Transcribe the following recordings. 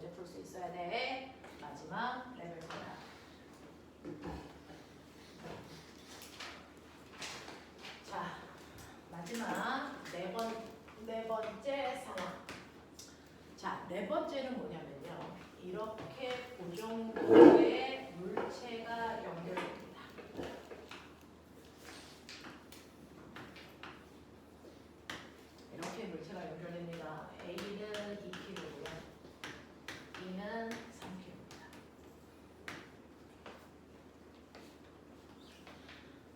문제 풀 수 있어야 돼. 마지막 레벨 4야. 자, 마지막 네 번째 상황. 자, 네 번째는 뭐냐면요. 이렇게 고정구조의 물체가 연결됩니다. 이렇게 물체가 연결됩니다. A는 2kg고요. B는 3kg입니다.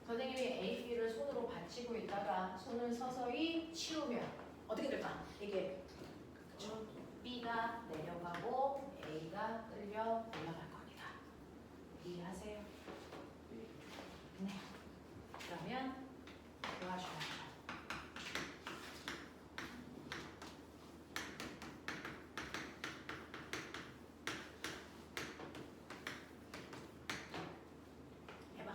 선생님이 A, B를 손으로 받치고 있다가 손을 서서히 치우면 어떻게 될까? 이게 그쵸? B가 내려가고 A가 끌려 올라갈 겁니다. 이해하세요? 네. 그러면 도와줘야죠. 해봐.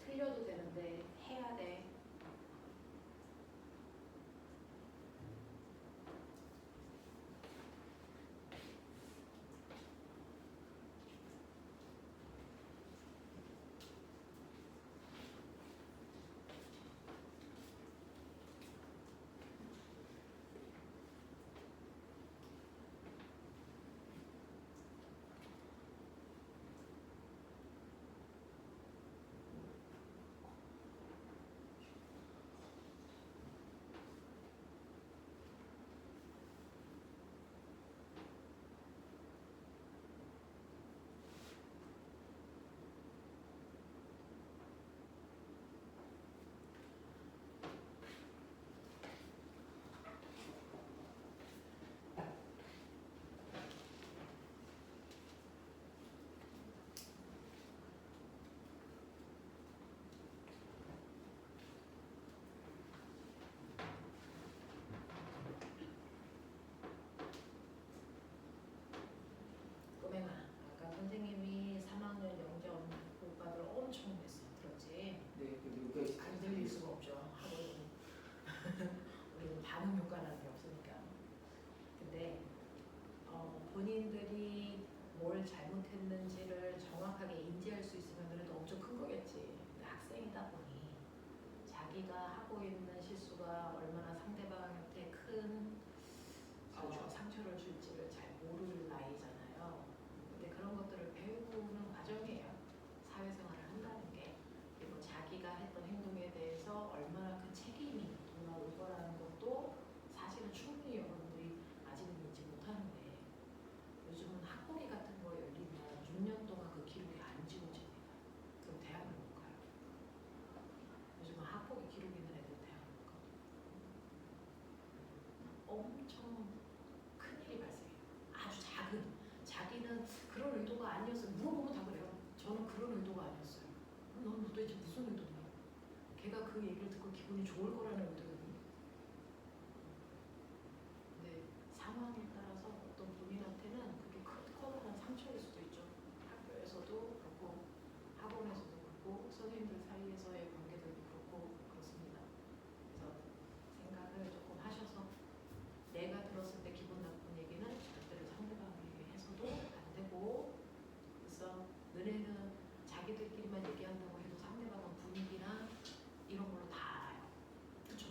틀려도 되는데 해야 돼. 꼬맹아, 아까 선생님이 3학년 영정 교과들 엄청 냈어. 들었지? 네, 근데 여기가 안 들릴 수가 없죠. 우리는 반응 효과라는 게 없으니까. 근데 본인들이 뭘 잘못했는지를 정확하게 인지할 수 있으면 그래도 엄청 큰 거겠지. 근데 학생이다 보니 자기가 하고 있는 실수가 얼마나 상대방한테 큰 상처를 줄지를 잘 모를 나이잖아요. 근데 그런 것들을 배우는 과정이에요. 사회생활을 한다는 게. 그리고 자기가 했던 행동에 대해서 얼마나 큰 책임이 돌아올 거라는 것도 사실은 충분히 여러분들이 아직은 잊지 못하는데, 요즘은 학고기 같은 거 열리면 6년 동안 그 기록이 안 지워집니다. 그럼 대학을 못 가요. 요즘은 학고기 기록 있는 애들 대학을 못 가요. 엄청 큰일이 발생해요. 아주 작은, 자기는 그런 의도가 아니었어요. 물어보면 다 그래요. 저는 그런 의도가 아니었어요. 넌 도대체 무슨 의도냐? 걔가 그 얘기를 듣고 기분이 좋을 거라는 의도였니? 근데 상황에 따라서 어떤 본인한테는 그게 커다란 상처일 수도 있죠. 학교에서도 그렇고 학원에서도 그렇고 선생님들 사이에서의 관계들도 그렇고 그렇습니다. 그래서 생각을 조금 하셔서 내가 들었을 때 기분 나쁜 얘기는 절대로 상대방에게 해서도 안 되고, 그래서 너네는 자기들끼리만 얘기한다고 해도 상대방은 분위기나 이런 걸로 다 알아요. 그렇죠?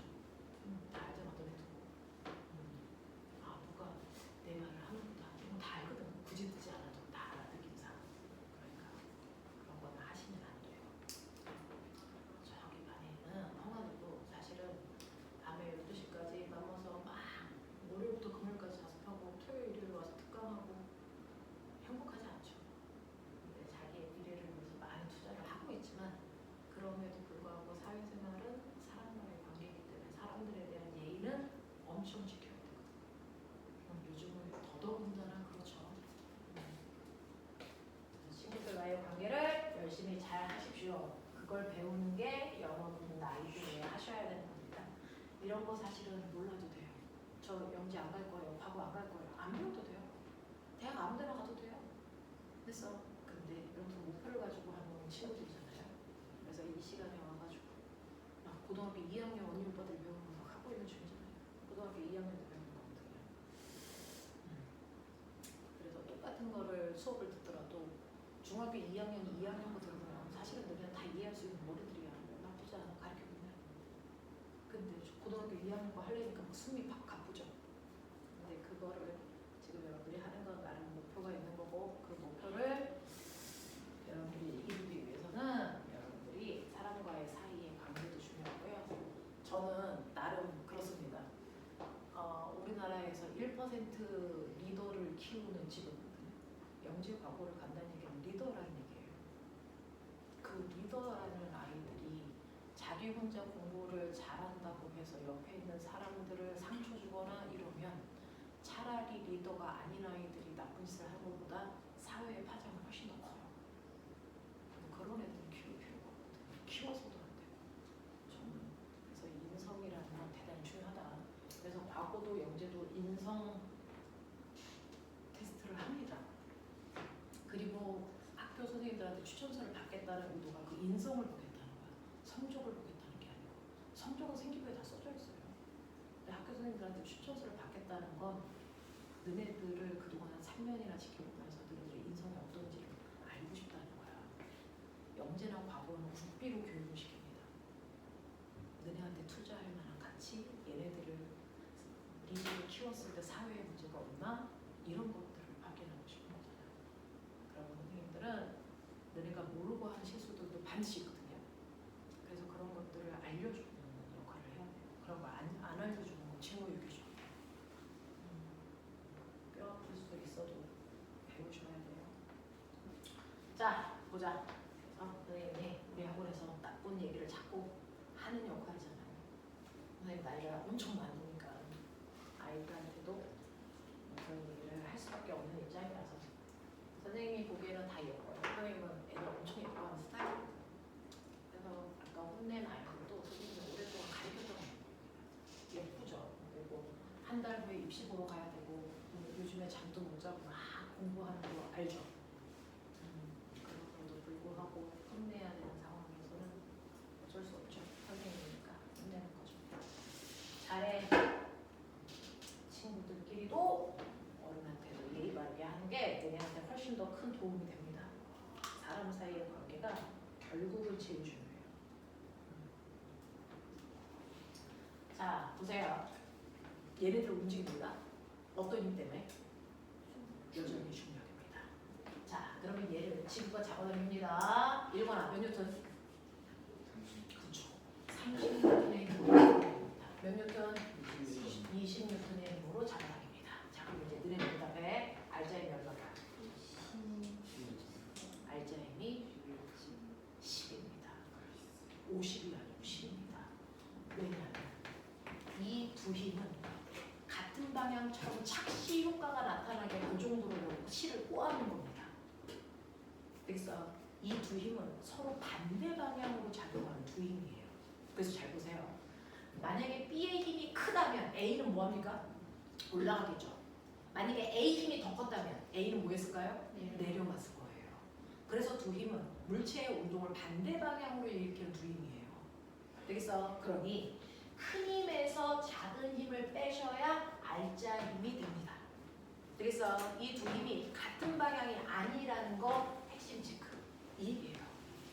그죠? 그걸 배우는 게 여러분 나이 때에 하셔야 되는 겁니다. 이런 거 사실은 몰라도 돼요. 저 영재 안 갈 거예요. 과거 안 갈 거예요. 안 배워도 돼요. 대학 아무 데나 가도 돼요. 그래서 근데 여기서 목표를 가지고 하는 친구들이잖아요. 그래서 이 시간에 와가지고 막 고등학교 2학년 언니 오빠들 배우는 거 하고 있는 중이잖아요. 고등학교 2학년 때 배우는 거거든요. 그래서 똑같은 거를 수업을 듣더라도 중학교 2학년, 2학년 거 들으면 사실은 너희는 다 이해할 수 있는 머리들이야. 나쁘지 않아 가르쳐보면. 근데 고등학교 2학년 거 하려니까 막 숨이 팍 가쁘죠. 근데 그거를 지금 여러분들이 하는 건 나름 목표가 있는 거고 그 목표를 여러분들이 이루기 위해서는 여러분들이 사람과의 사이의 관계도 중요하고요. 저는 나름 그렇습니다. 우리나라에서 1% 리더를 키우는 집이거든요. 영재 과고를 간다는 얘기는 리더라는 얘기예요. 그 리더라는 아이들이 자기 혼자 공부를 잘한다고 해서 옆에 있는 사람들을 상처 주거나 이러면 차라리 리더가 아닌 아이들이 나쁜 짓을 하는 것보다 사회의 파장은 훨씬 더 커요. 그런 애들은 키울 필요가 없거든요. 키워서도 안 되고. 저는 그래서 인성이라는 건 대단히 중요하다. 그래서 과거도 영재도 인성 테스트를 합니다. 그리고 학교 선생님들한테 추천서를 받겠다는 의도가 그 인성을 보겠다는 거야. 성적을 보겠다는 게 아니고. 성적은 생기부에 다 써져 있어요. 근데 학교 선생님들한테 추천서를 받겠다는 건 너네들을 그동안 3년이나 지켜보면서 너네들의 인성이 어떤지를 알고 싶다는 거야. 영재나 과거는 국비로 교육을 시킵니다. 너네한테 투자할 만한 가치, 얘네들을 리더를 키웠을 때 사회의 문제가 없나? 이런 것들을 확인하고 싶은 거잖아요. 그러면 선생님들은 너네가 모르고 하는 실수들도 반드시 있거든요. 그래서 그런 것들을 알려주는 역할을 해야 돼요. 그런 거 안 알려주는 건 친구유기죠. 뼈 아플 수도 있어도 배우셔야 돼요. 자, 보자. 선생님이 우리 학원에서 나쁜 얘기를 자꾸 하는 역할이잖아요. 선생님 나이가 엄청 많으니까 아이들한테도 그런 얘기를 할 수밖에 없는 입장이라서 선생님이 보기에는 다 예뻐요. 선생님은 애들 엄청 예뻐하는 스타일이거든요. 그래서 아까 혼낸 아이들도 선생님이 오랫동안 가르쳤던 거예요. 예쁘죠. 그리고 한 달 후에 입시 보러 가야 되고 요즘에 잠도 못 자고 막 공부하는 거 알죠? 그럼에도 불구하고 혼내야 되는 상황에서는 어쩔 수 없죠. 선생님이니까 혼내는 거죠. 잘해. 친구들끼리도 어른한테도 예의 바르게 하는 게 얘네한테 훨씬 더 큰 도움이 됩니다. 사람 사이의 관계가 결국은 제일 중요해요. 자, 보세요. 얘네들 움직입니다. 어떤 힘 때문에? 여전히 중력입니다. 자, 그러면 얘를 지구가 잡아당깁니다. 1번아, 몇 뉴턴? 그렇죠. 30뉴턴의 힘으로 몇 뉴턴? 20뉴턴의 힘으로 잡아당깁니다. 자, 그럼 이제 너네 대답에 알자힘이 얼마나? 알자힘이 10입니다. 50이 아니고 10입니다. 왜냐하면 이 두 힘은 같은 방향처럼 착시 효과가 나타나게 그 정도로 실을 꼬아놓은 겁니다. 그래서 이 두 힘은 서로 반대 방향으로 작용하는 두 힘이에요. 그래서 잘 보세요. 만약에 B의 힘이 크다면 A는 뭐합니까? 올라가겠죠. 만약에 A 힘이 더 컸다면 A는 뭐 했을까요? 내려갔을 거예요. 그래서 두 힘은 물체의 운동을 반대 방향으로 일으키는 두 힘이에요. 그래서 그러니 큰 힘에서 작은 힘을 빼셔야 알짜 힘이 됩니다. 그래서 이 두 힘이 같은 방향이 아니라는 거 핵심 체크. 이 얘기예요.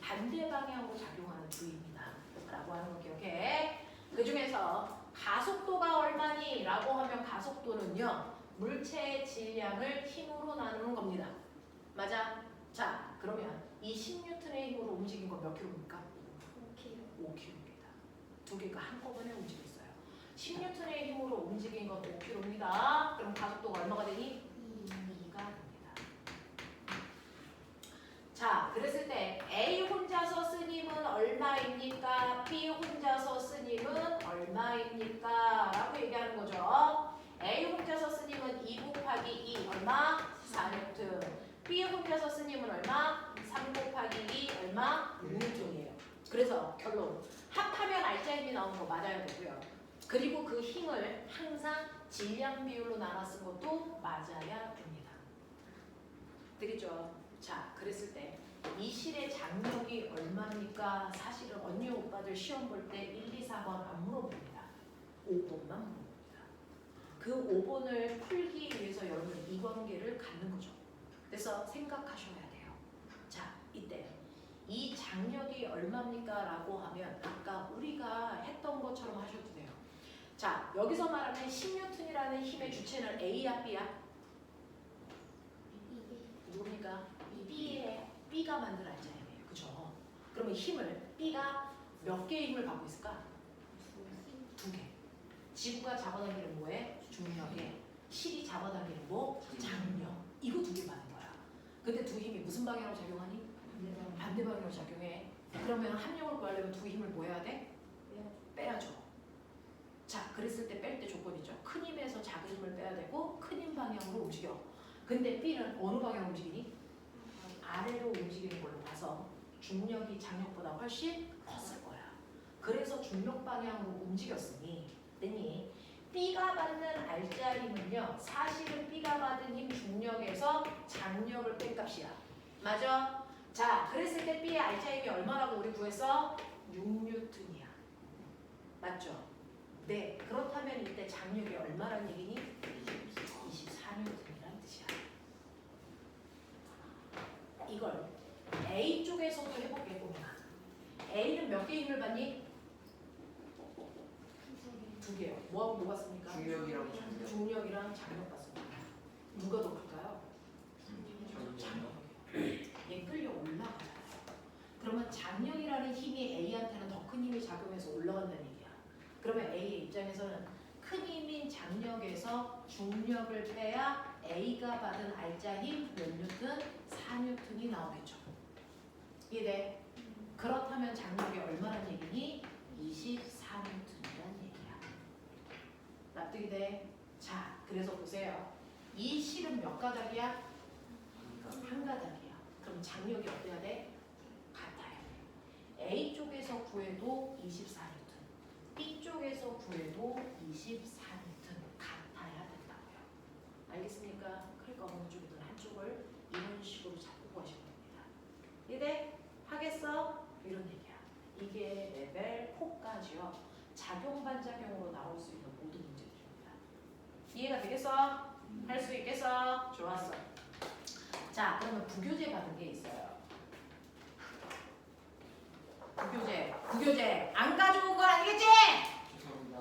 반대 방향으로 작용하는 두 힘이다 라고 하는 거 기억해. 그 중에서 가속도가 얼마니? 라고 하면 가속도는요, 물체의 질량을 힘으로 나누는 겁니다. 맞아? 자, 그러면 이 10뉴턴의 힘으로 움직인 거 몇 킬로입니까? 5kg입니다. 두 개가 한꺼번에 움직였어요. 10뉴턴의 힘으로 움직인 건 5kg입니다. 그럼 가속도가 얼마가 되니? 2가 됩니다. 자, 그랬을 때 A 혼자서 쓴 힘은 얼마입니까? B 혼자서 쓴 힘은 얼마입니까? 라고 얘기하는 거죠. A 혼자서 쓴 힘은 2 곱하기 2 얼마? 4뉴턴. B 혼자서 쓴 힘은 얼마? 3 곱하기 2 얼마? 6뉴턴이에요. 그래서 결론 합하면 알짜 힘이 나오는 거 맞아야 되고요. 그리고 그 힘을 항상 질량 비율로 나눴은 것도 맞아야 됩니다. 되겠죠? 자, 그랬을 때 이 실의 장력이 얼마입니까? 사실은 언니 오빠들 시험 볼 때 1, 2, 4번 안 물어봅니다. 5번만 물어봅니다. 그 5번을 풀기 위해서 여러분 이 관계를 갖는 거죠. 그래서 생각하셔야 돼요. 자, 이때 이 장력이 얼마입니까? 라고 하면 아까 우리가 했던 것처럼 하셔도 돼요. 자, 여기서 말하는 10N이라는 힘의 주체는 A야, B야? 누굽니까? B가 만든 알짜힘이에요. 그죠? 그러면 힘을 B가 몇 개의 힘을 갖고 있을까? 2개. 지구가 잡아당기는 뭐에? 중력에. 실이 잡아당기는 뭐? 장력. 이거 2개 받는 거야. 근데 두 힘이 무슨 방향으로 작용하니? 반대 방향으로 작용해. 그러면 합력을 구하려면 두 힘을 뭐 해야 돼? 빼야죠. 자, 그랬을 때 뺄 때 조건이죠. 큰 힘에서 작은 힘을 빼야 되고 큰 힘 방향으로 움직여. 근데 B는 어느 방향으로 움직이니? 아래로 움직이는 걸로 봐서 중력이 장력보다 훨씬 컸을 거야. 그래서 중력 방향으로 움직였으니 됐니? B가 받는 알짜 힘은요. 사실은 B가 받은 힘 중력에서 장력을 뺀 값이야. 맞아? 자, 그랬을 때 B의 알짜 힘이 얼마라고 우리 구했어? 6N이야. 맞죠? 네. 그렇다면 이때 장력이 얼마란 얘기니? 24N이란 뜻이야. 이걸 A 쪽에서도 해볼게 보면 A는 몇 개의 힘을 받니? 2개요. 뭐하고 뭐 받습니까? 중력이랑 장력. 중력이랑 장력 받습니다. 누가 더 클까요? 장력. 얘 끌려 올라가요. 그러면 장력이라는 힘이 A한테는 더 큰 힘이 작용해서 올라간다는 얘기야. 그러면 A의 입장에서는 큰 힘인 장력에서 중력을 빼야 A가 받은 알짜 힘 몇 뉴턴? 4뉴턴이 나오겠죠. 이해돼? 그렇다면 장력이 얼마란 얘기니? 24뉴턴이란 얘기야. 납득이 돼? 자, 그래서 보세요. 이 실은 몇 가닥이야? 한 가닥이야. 그럼 장력이 어때야 돼? 같아야 돼. A 쪽에서 구해도 24뉴턴, B 쪽에서 구해도 24뉴턴 같아야 된다고요. 알겠습니까? 그러니까 어느 쪽이든 한쪽을 이런 식으로 잡고 구하시면 됩니다. 이해돼? 하겠어? 이런 얘기야. 이게 레벨 4까지요. 작용 반작용으로 나올 수 있는 모든 문제들입니다. 이해가 되겠어? 할 수 있겠어? 좋았어. 자, 그러면 부교재 받은 게 있어요. 부교재 안 가져온 건 아니겠지? 죄송합니다.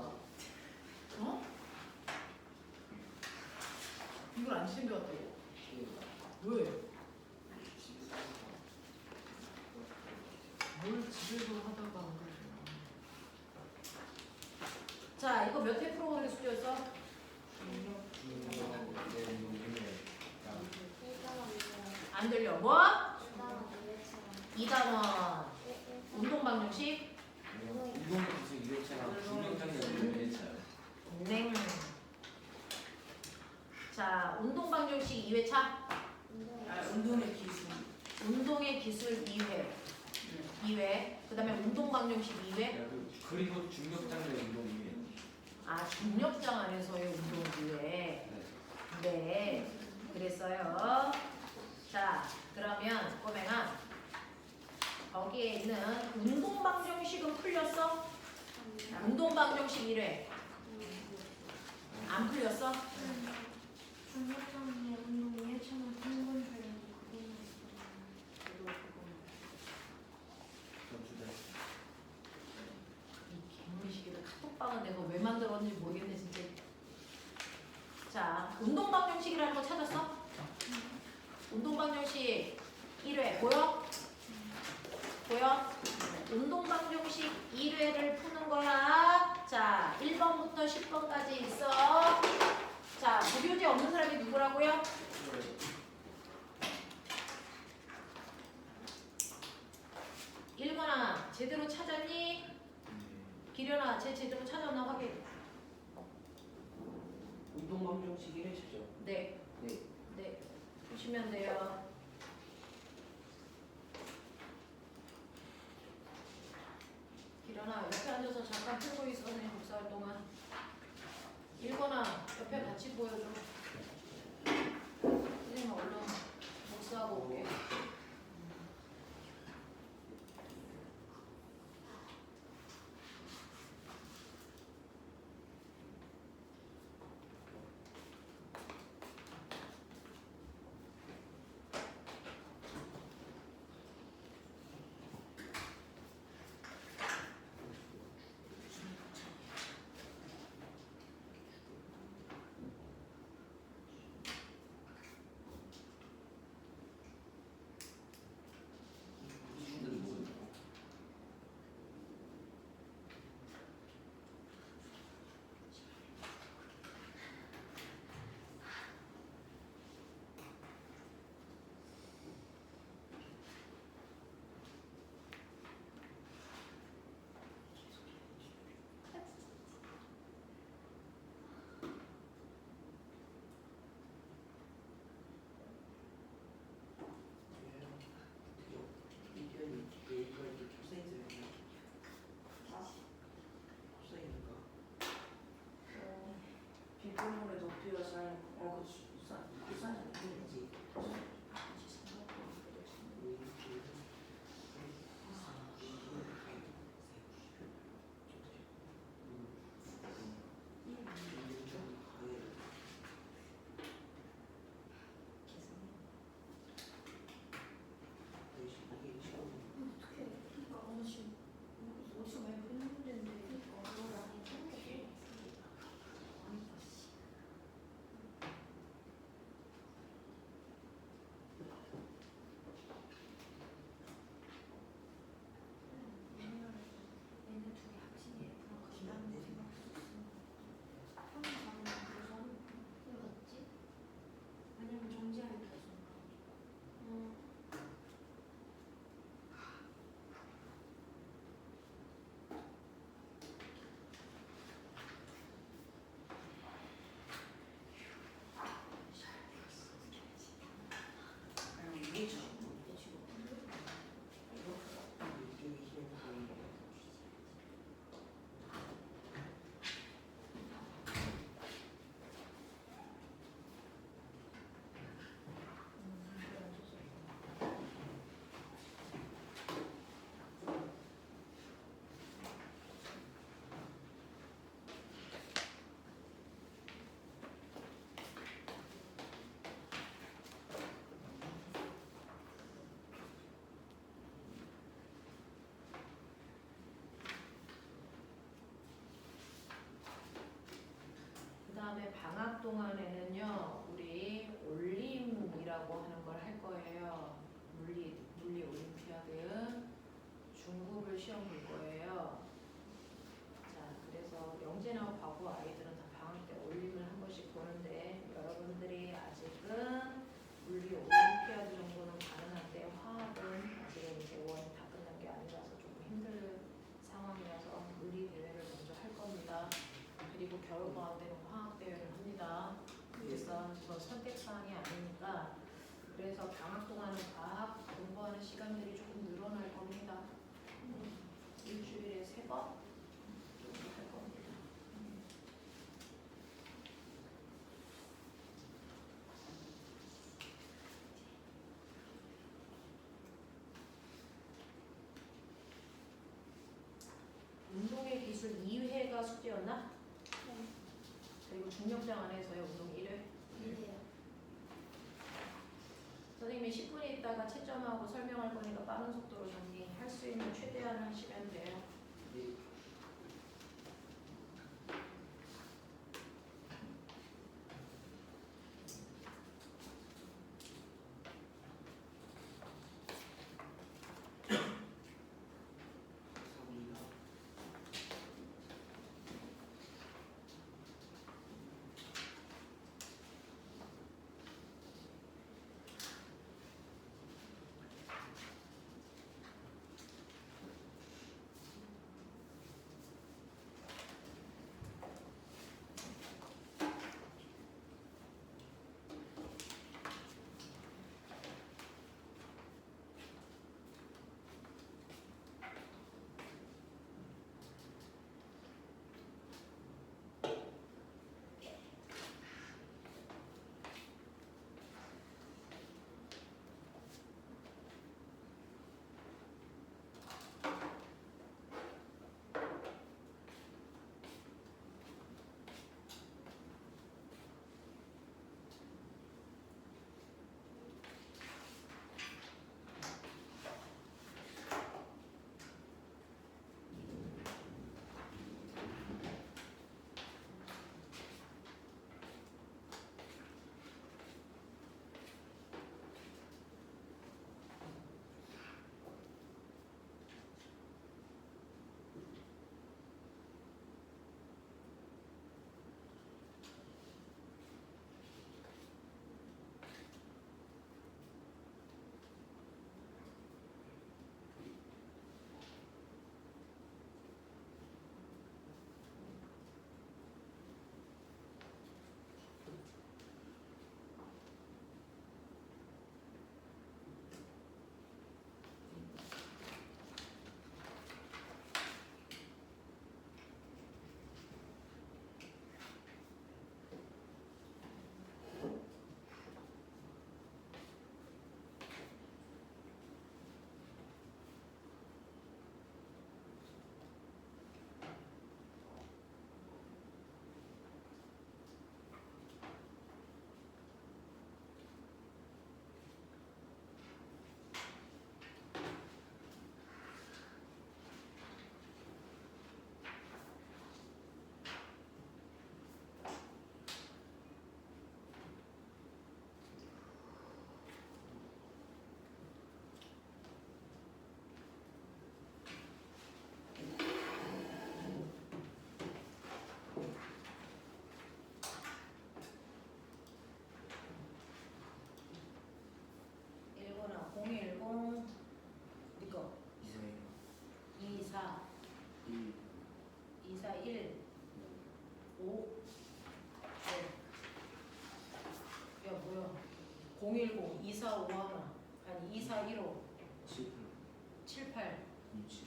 어? 이걸 안 챙겨왔다고? 왜? 뭘 집에서 하다가 안 가져와? 자, 이거 몇 회 프로그램 숙제였어? 안 들려. 뭐? 2단원. 운동 방정식? 이건 무슨 이랬잖아. 중력장이 아니고 이랬잖아요. 네. 자, 운동 방정식 2회차? 운동의 기술. 운동의 기술 2회. 2회. 그 다음에 운동 방정식 2회. 그리고 중력장의 운동이에요. 아, 중력장 안에서의 운동 2회. 네. 그랬어요. 자, 그러면 꼬맹아, 거기에 있는 운동 방정식은 풀렸어? 운동 방정식 1회. 안 풀렸어? 중력장의 운동 예체능 평균 조율 이 개무리시기를 카톡방은 내가 왜 만들었는지 모르겠네 진짜. 자, 운동 방정식이라는 거 찾았어? 운동 방정식 1회 보여? 보여? 운동 방정식 1회를 푸는 거야. 자, 1번부터 10번까지 있어. 자, 부교재 없는 사람이 누구라고요? 일건아, 제대로 찾았니? 기련아, 쟤 제대로 찾았나 확인. 운동 방정식 1회시죠? 네. 네. 네. 보시면 돼요. 일어나. 옆에 앉아서 잠깐 풀고 있어. 선생님 복사할 동안. 읽거나 옆에 같이 보여줘. 선생님 얼른 복사하고 올게. 빗물에 높이가 쌓인 부산 아니지. 어떻게 이거 어디서 많이 보는 문제인데 얘네 둘이 합친 F랑 같다는 거 생각했었어. 형이 가면 그래서 왜 맞지? 왜냐면 정지하기 계속. 이게 참 그 다음에 방학 동안에는요, 우리 올림이라고 하는 걸 할 거예요. 물리 올림피아드 중급을 시험 볼 거예요. 자, 그래서 영재나 과고 아이들은 다 방학 때 올림을 한 번씩 보는데 여러분들이 아직은 물리 올림피아드 정도는 가능한데 화학은 아직은 이제 5월이 다 끝난 게 아니라서 조금 힘들 상황이라서 물리 대회를 먼저 할 겁니다. 그리고 겨울방학 때는 화학 대회를 합니다. 그래서 이건 선택사항이 아니니까 그래서 방학 동안은 과학 공부하는 시간들이 조금 늘어날 겁니다. 일주일에 3번 정도 할 겁니다. 운동의 기술 2회가 숙제였나? 그리고 중력장 안에서의 운동 1회. 선생님이 10분 있다가 채점하고 설명할 거니까 빠른 속도로 정리할 수 있는 최대한 하시면 돼요. 24 1 24 1 5 야 뭐야 010 24 5 하나 아니 24 15 7 78 6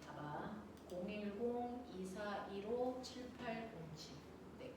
봐봐 010 24 15 7807 네.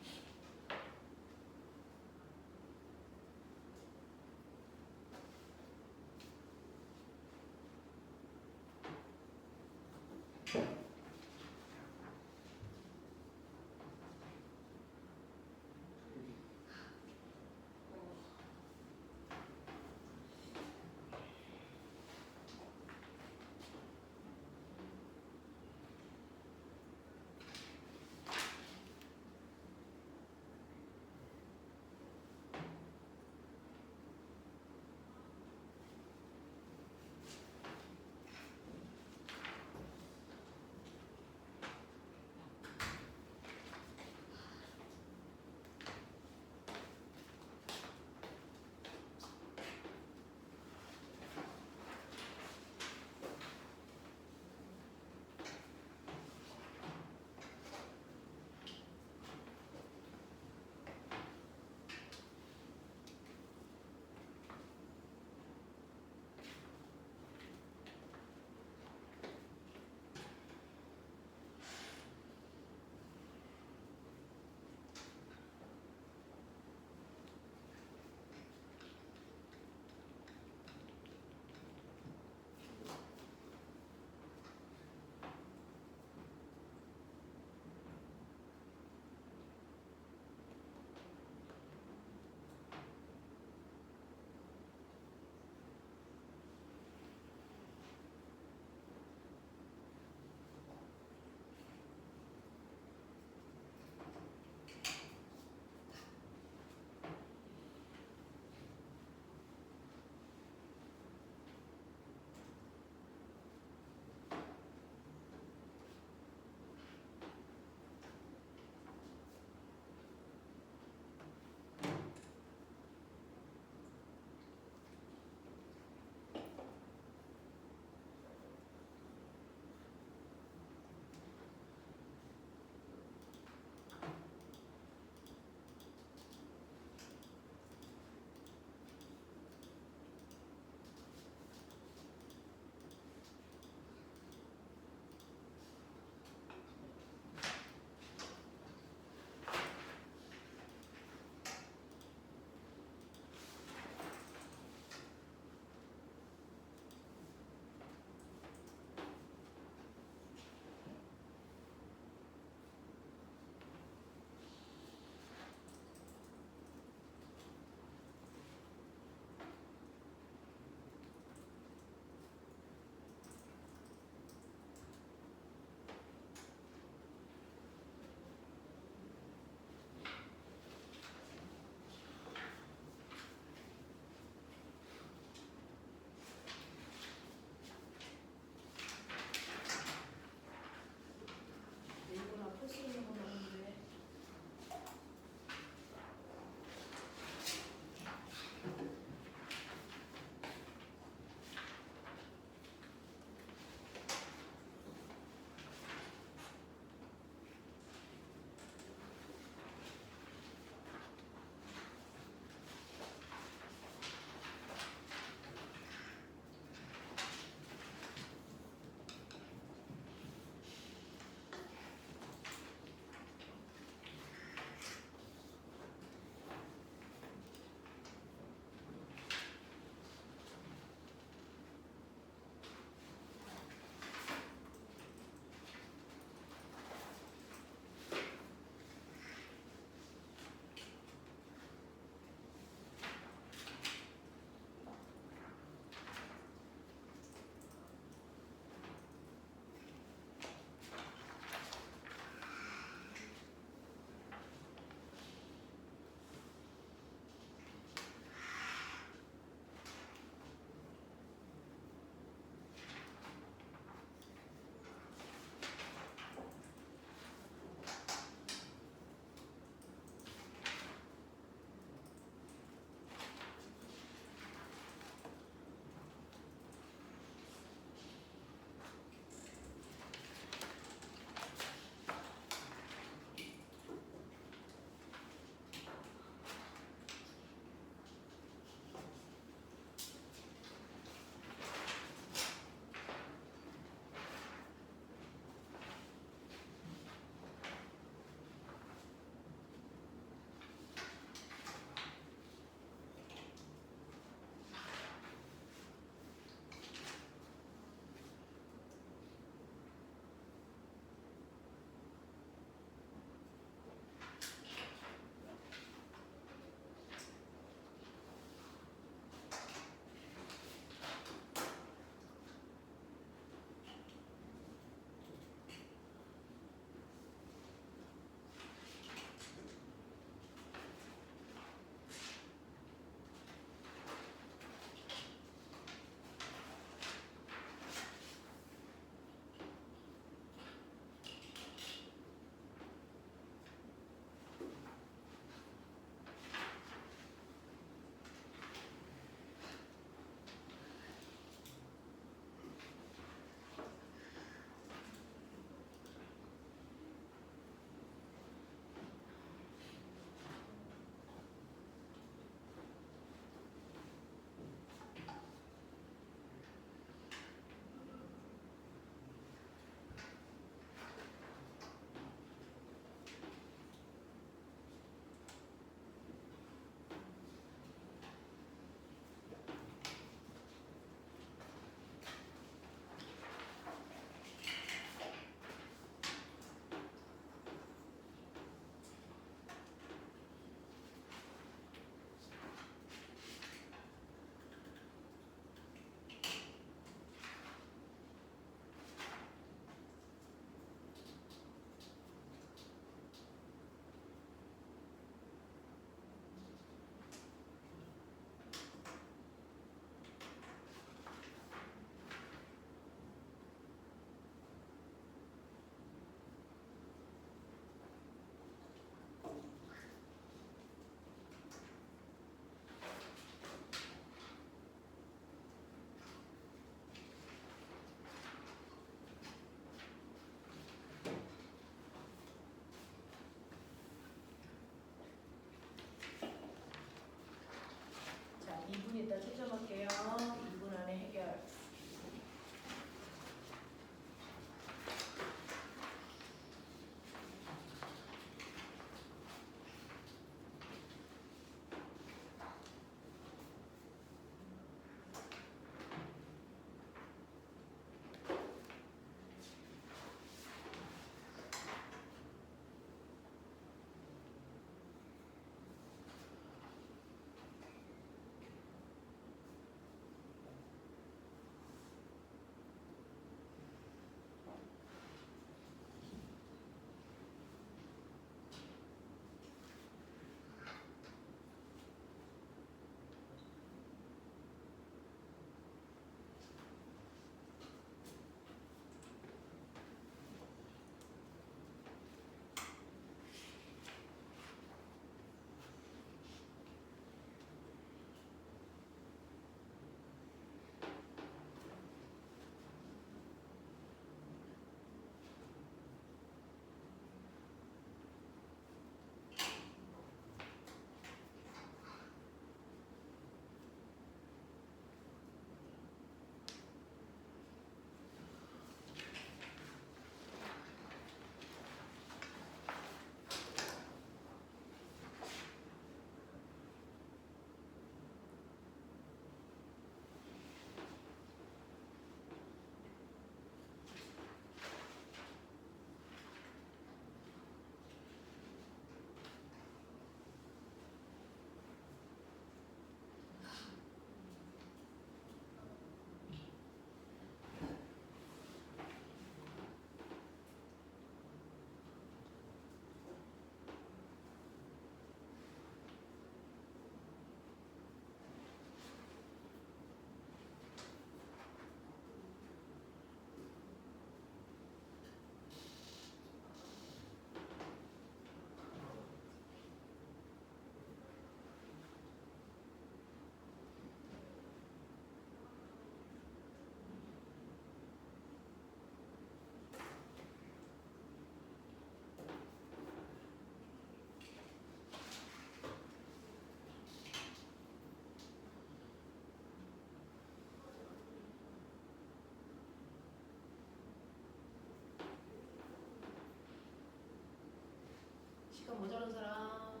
채점 모자란 사람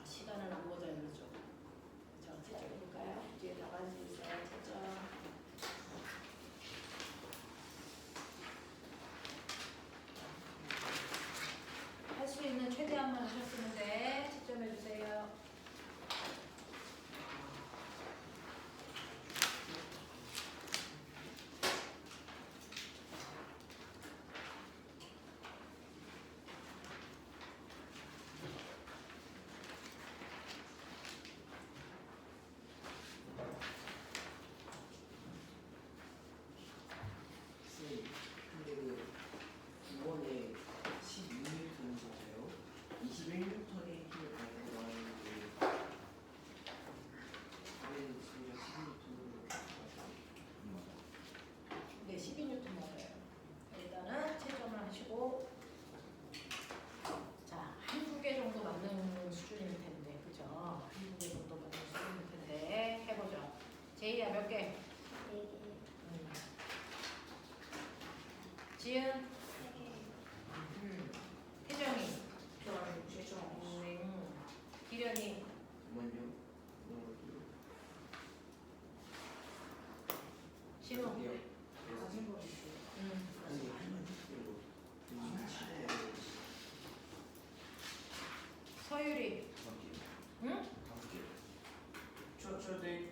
시간을 안 모자라 그러죠. 자, 채점해볼까요? 뒤에 나가지 있어요. 채점. 할 수 있는 최대한만 하셨으면 돼. 채점해주세요. 쌤, 근데 그 이번에 12N이잖아요. 21N의 힘을 가지고 나왔는데 얘는 진짜 12N으로 네, 12N 맞아요. 일단은 채점을 하시고 자, 한두 개 정도 맞는 수준일 텐데 그죠? 한두 개 정도 맞는 수준일 텐데 해보죠. 제이야 몇 개? 지은? 태정이? 기련이? 잠깐만요. 신호? 아니, 응. 할머니 학교로 서유리? 응?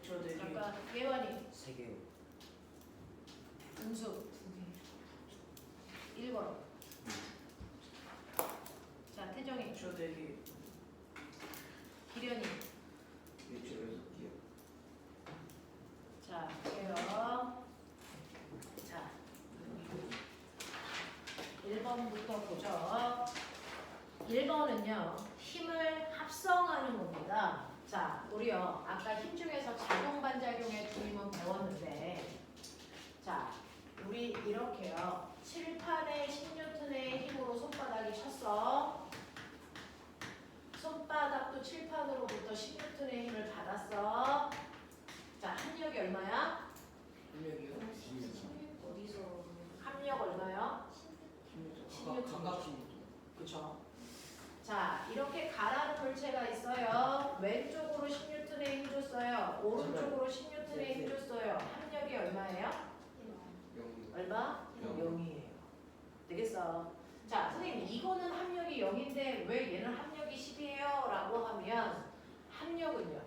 저네 잠깐 예완이? 3개요. 은수? 1번. 자, 태정이? 저 4개. 기련이? 저 6개요. 자, 볼게요. 자, 1번부터 보죠. 1번은요, 힘을 합성하는 겁니다. 자, 우리요, 아까 힘 중에서 작용반작용의 두 힘은 배웠는데, 자, 우리 이렇게요, 칠판에 10N의 힘으로 손바닥이 쳤어. 손바닥도 칠판으로부터 10N의 힘을 받았어. 자, 합력이 얼마야? 합력이요? 어디서? 합력 얼마요? 16. 감각힘. 그쵸? 자, 이렇게 가라는 물체가 있어요. 왼쪽으로 10N의 힘 줬어요. 오른쪽으로 10N의 힘 줬어요. 합력이 얼마예요? 얼마? 0이에요. 되겠어? 자, 선생님 이거는 합력이 0인데 왜 얘는 합력이 10이에요? 라고 하면 합력은요.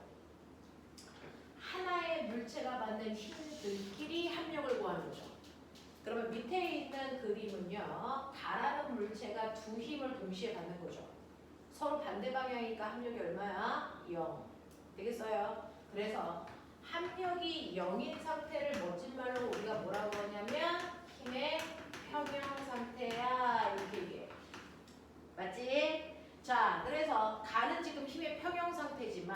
하나의 물체가 받는 힘들끼리 합력을 구하는 거죠. 그러면 밑에 있는 그림은요. 가라는 물체가 두 힘을 동시에 받는 거죠. 서로 반대 방향이니까 합력이 얼마야? 0. 되겠어요? 그래서 합력이 0인 상태를 멋진 말로 우리가 뭐라고 하냐면 힘의 평형 상태야 이렇게 얘기해. 맞지? 자, 그래서 가는 지금 힘의 평형 상태지만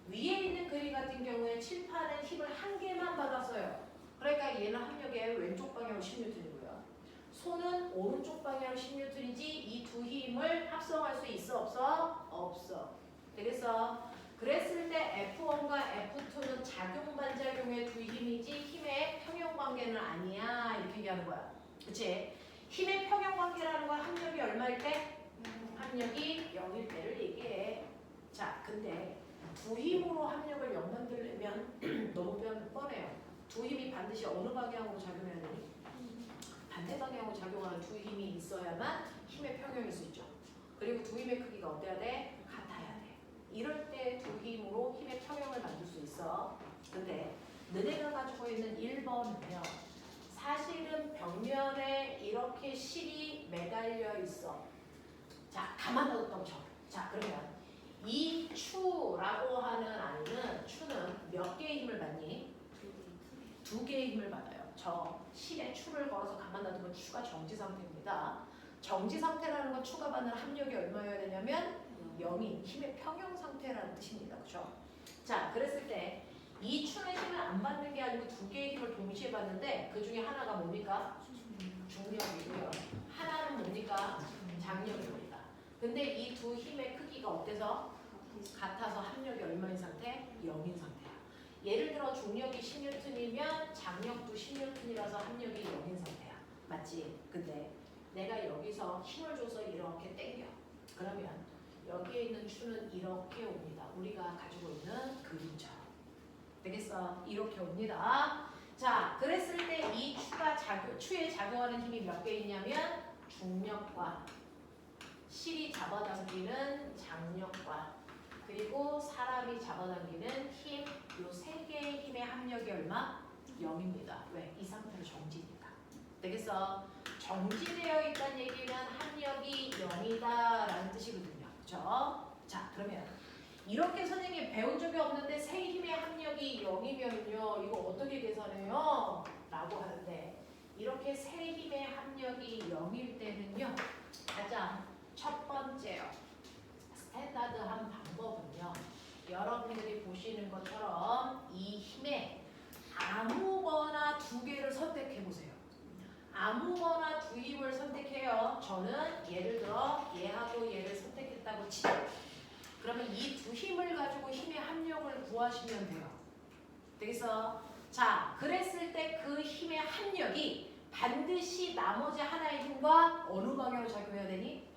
위에 있는 그림 같은 경우에 칠판은 힘을 한 개만 받았어요. 그러니까 얘는 합력의 왼쪽 방향으로 10N이고요. 손은 오른쪽 방향으로 10N이지 이 두 힘을 합성할 수 있어 없어? 없어. 되겠어? 그랬을 때 F1과 F2는 작용 반작용의 두 힘이지 힘의 평형 관계는 아니야 이렇게 얘기하는 거야. 그치? 힘의 평형 관계라는 건 합력이 얼마일 때? 합력이 0일 때를 얘기해. 자, 근데 두 힘으로 합력을 0 만들려면 너무 뻔해요. 두 힘이 반드시 어느 방향으로 작용해야 되니? 반대 방향으로 작용하는 두 힘이 있어야만 힘의 평형일 수 있죠. 그리고 두 힘의 크기가 어때야 돼? 같아야 돼. 이럴 때 두 힘으로 힘의 평형을 만들 수 있어. 근데 너네가 가지고 있는 1번은요. 사실은 벽면에 이렇게 실이 매달려 있어. 자, 가만 놔뒀던 쳐. 자, 그러면 이 추라고 하는 아이는 추는 몇 개의 힘을 받니? 2개의 힘을 받아요. 저 실에 추를 걸어서 가만 놔두면 추가 정지 상태입니다. 정지 상태라는 건 추가 받는 합력이 얼마여야 되냐면 0인 힘의 평형 상태라는 뜻입니다. 그렇죠? 자, 그랬을 때 이 추의 힘을 안 받는 게 아니고 2개의 힘을 동시에 받는데 그 중에 하나가 뭡니까? 중력이고요. 하나는 뭡니까? 장력입니다. 근데 이 두 힘의 크기가 어때서? 같아서 합력이 얼마인 상태? 0인 상태야. 예를 들어 중력이 10N이면 장력도 10N이라서 합력이 0인 상태야. 맞지? 근데 내가 여기서 힘을 줘서 이렇게 당겨. 그러면 여기에 있는 추는 이렇게 옵니다. 우리가 가지고 있는 그림처럼. 되겠어? 이렇게 옵니다. 자, 그랬을 때 이 추에 작용하는 힘이 몇 개 있냐면 중력과 실이 잡아당기는 장력과 그리고 사람이 잡아당기는 힘, 요 세 개의 힘의 합력이 얼마? 0입니다. 왜? 이 상태로 정지니까. 되겠어? 정지되어 있다는 얘기는 합력이 0이다라는 뜻이거든요. 그렇죠? 자, 그러면 이렇게 선생님이 배운 적이 없는데 세 힘의 합력이 0이면요. 이거 어떻게 계산해요? 라고 하는데 이렇게 세 힘의 합력이 0일 때는요. 가장 첫 번째요. 스탠다드한 방법은요. 여러분들이 보시는 것처럼 이 힘에 아무거나 두 개를 선택해 보세요. 아무거나 두 힘을 선택해요. 저는 예를 들어 얘하고 얘를 선택했다고 치죠. 그러면 이 두 힘을 가지고 힘의 합력을 구하시면 돼요. 되겠어? 자, 그랬을 때 그 힘의 합력이 반드시 나머지 하나의 힘과 어느 방향으로 작용해야 되니?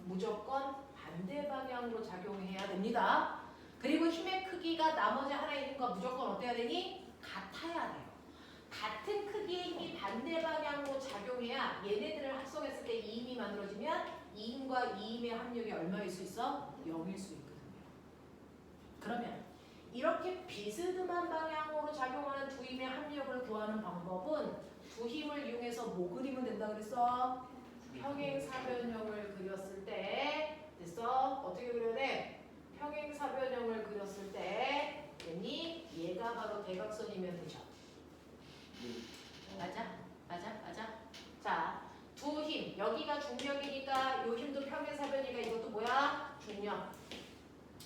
무조건 반대 방향으로 작용해야 됩니다. 그리고 힘의 크기가 나머지 하나의 힘과 무조건 어때야 되니? 같아야 돼요. 같은 크기의 힘이 반대 방향으로 작용해야 얘네들을 합성했을 때 이 힘이 만들어지면 이 힘과 이 힘의 합력이 얼마일 수 있어? 0일 수 있거든요. 그러면 이렇게 비스듬한 방향으로 작용하는 두 힘의 합력을 구하는 방법은 두 힘을 이용해서 뭐 그리면 된다 그랬어? 평행사변형을 그렸을 때 됐어? 어떻게 그려야 돼? 평행사변형을 그렸을 때 얘니 얘가 바로 대각선이면 되죠. 맞아? 자, 두 힘 여기가 중력이니까 요 힘도 평행사변이니까 이것도 뭐야? 중력.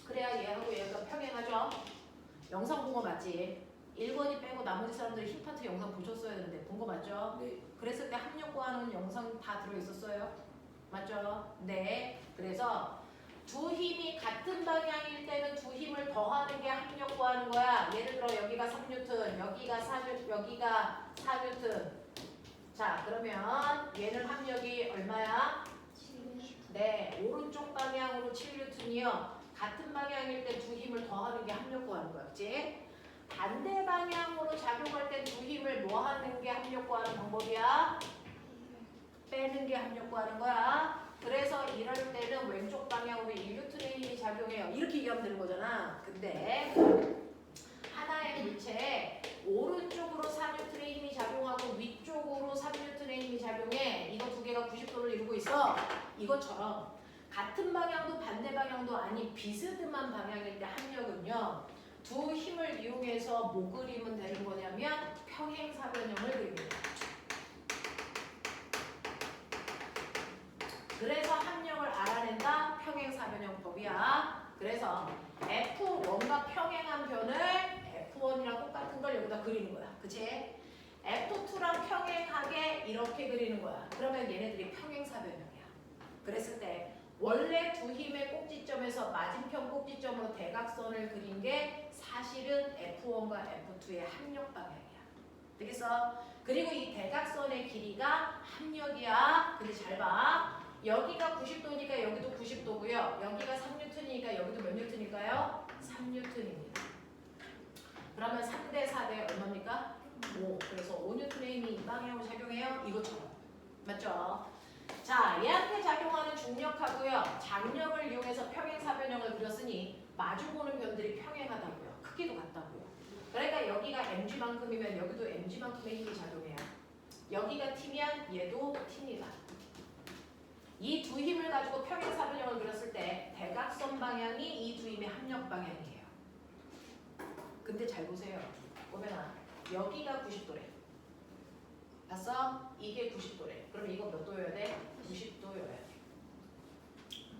그래야 얘하고 얘가 평행하죠? 영상 본 거 맞지? 1번이 빼고 나머지 사람들이 힘 파트 영상 보셨어야 되는데 본 거 맞죠? 네. 그랬을 때 합력 구하는 영상 다 들어있었어요? 맞죠? 네. 그래서 두 힘이 같은 방향일 때는 두 힘을 더하는 게 합력 구하는 거야. 예를 들어 여기가 3N, 여기가 4N. 자, 그러면 얘는 합력이 얼마야? 네, 오른쪽 방향으로 7N이요. 같은 방향일 때 두 힘을 더하는 게 합력 구하는 거야. 그치? 반대 방향으로 작용할 때 두 힘을 뭐 하는 게 합력 구하는 방법이야? 빼는 게 합력 구하는 거야. 그래서 이럴 때는 왼쪽 방향으로 1N의 힘이 작용해요. 이렇게 얘기하면 되는 거잖아. 근데 하나의 물체에 오른쪽으로 4N의 힘이 작용하고 위쪽으로 3N의 힘이 작용해. 이거 두 개가 90도를 이루고 있어. 이것처럼 같은 방향도 반대 방향도 아닌 비스듬한 방향일 때 합력은요. 두 힘을 이용해서 뭐 그리면 되는 거냐면 평행사변형을 그립니다. 그래서 합력을 알아낸다 평행사변형법이야. 그래서 F1과 평행한 변을 F1이랑 똑같은 걸 여기다 그리는 거야. 그치? F2랑 평행하게 이렇게 그리는 거야. 그러면 얘네들이 평행사변형이야. 그랬을 때 원래 두 힘의 꼭지점에서 맞은편 꼭지점으로 대각선을 그린 게 사실은 F1과 F2의 합력 방향이야. 되겠어? 그리고 이 대각선의 길이가 합력이야. 근데 잘 봐. 여기가 90도니까 여기도 90도고요. 여기가 3N이니까 여기도 몇 N일까요? 3N입니다. 그러면 3대 4대 얼마입니까? 5. 그래서 5N의 힘이 이 방향으로 작용해요. 이것처럼. 맞죠? 자, 얘한테 작용하는 중력하고요. 장력을 이용해서 평행사변형을 그렸으니 마주보는 변들이 평행하다고요. 크기도 같다고요. 그러니까 여기가 mg만큼이면 여기도 mg만큼의 힘이 작용해요. 여기가 t면 얘도 t입니다. 이 두 힘을 가지고 평행사변형을 그렸을 때 대각선 방향이 이 두 힘의 합력 방향이에요. 근데 잘 보세요. 꼬맹아, 여기가 90도래. 봤어? 이게 90도래. 그럼 이거 몇 도여야 돼? 90도여야 돼.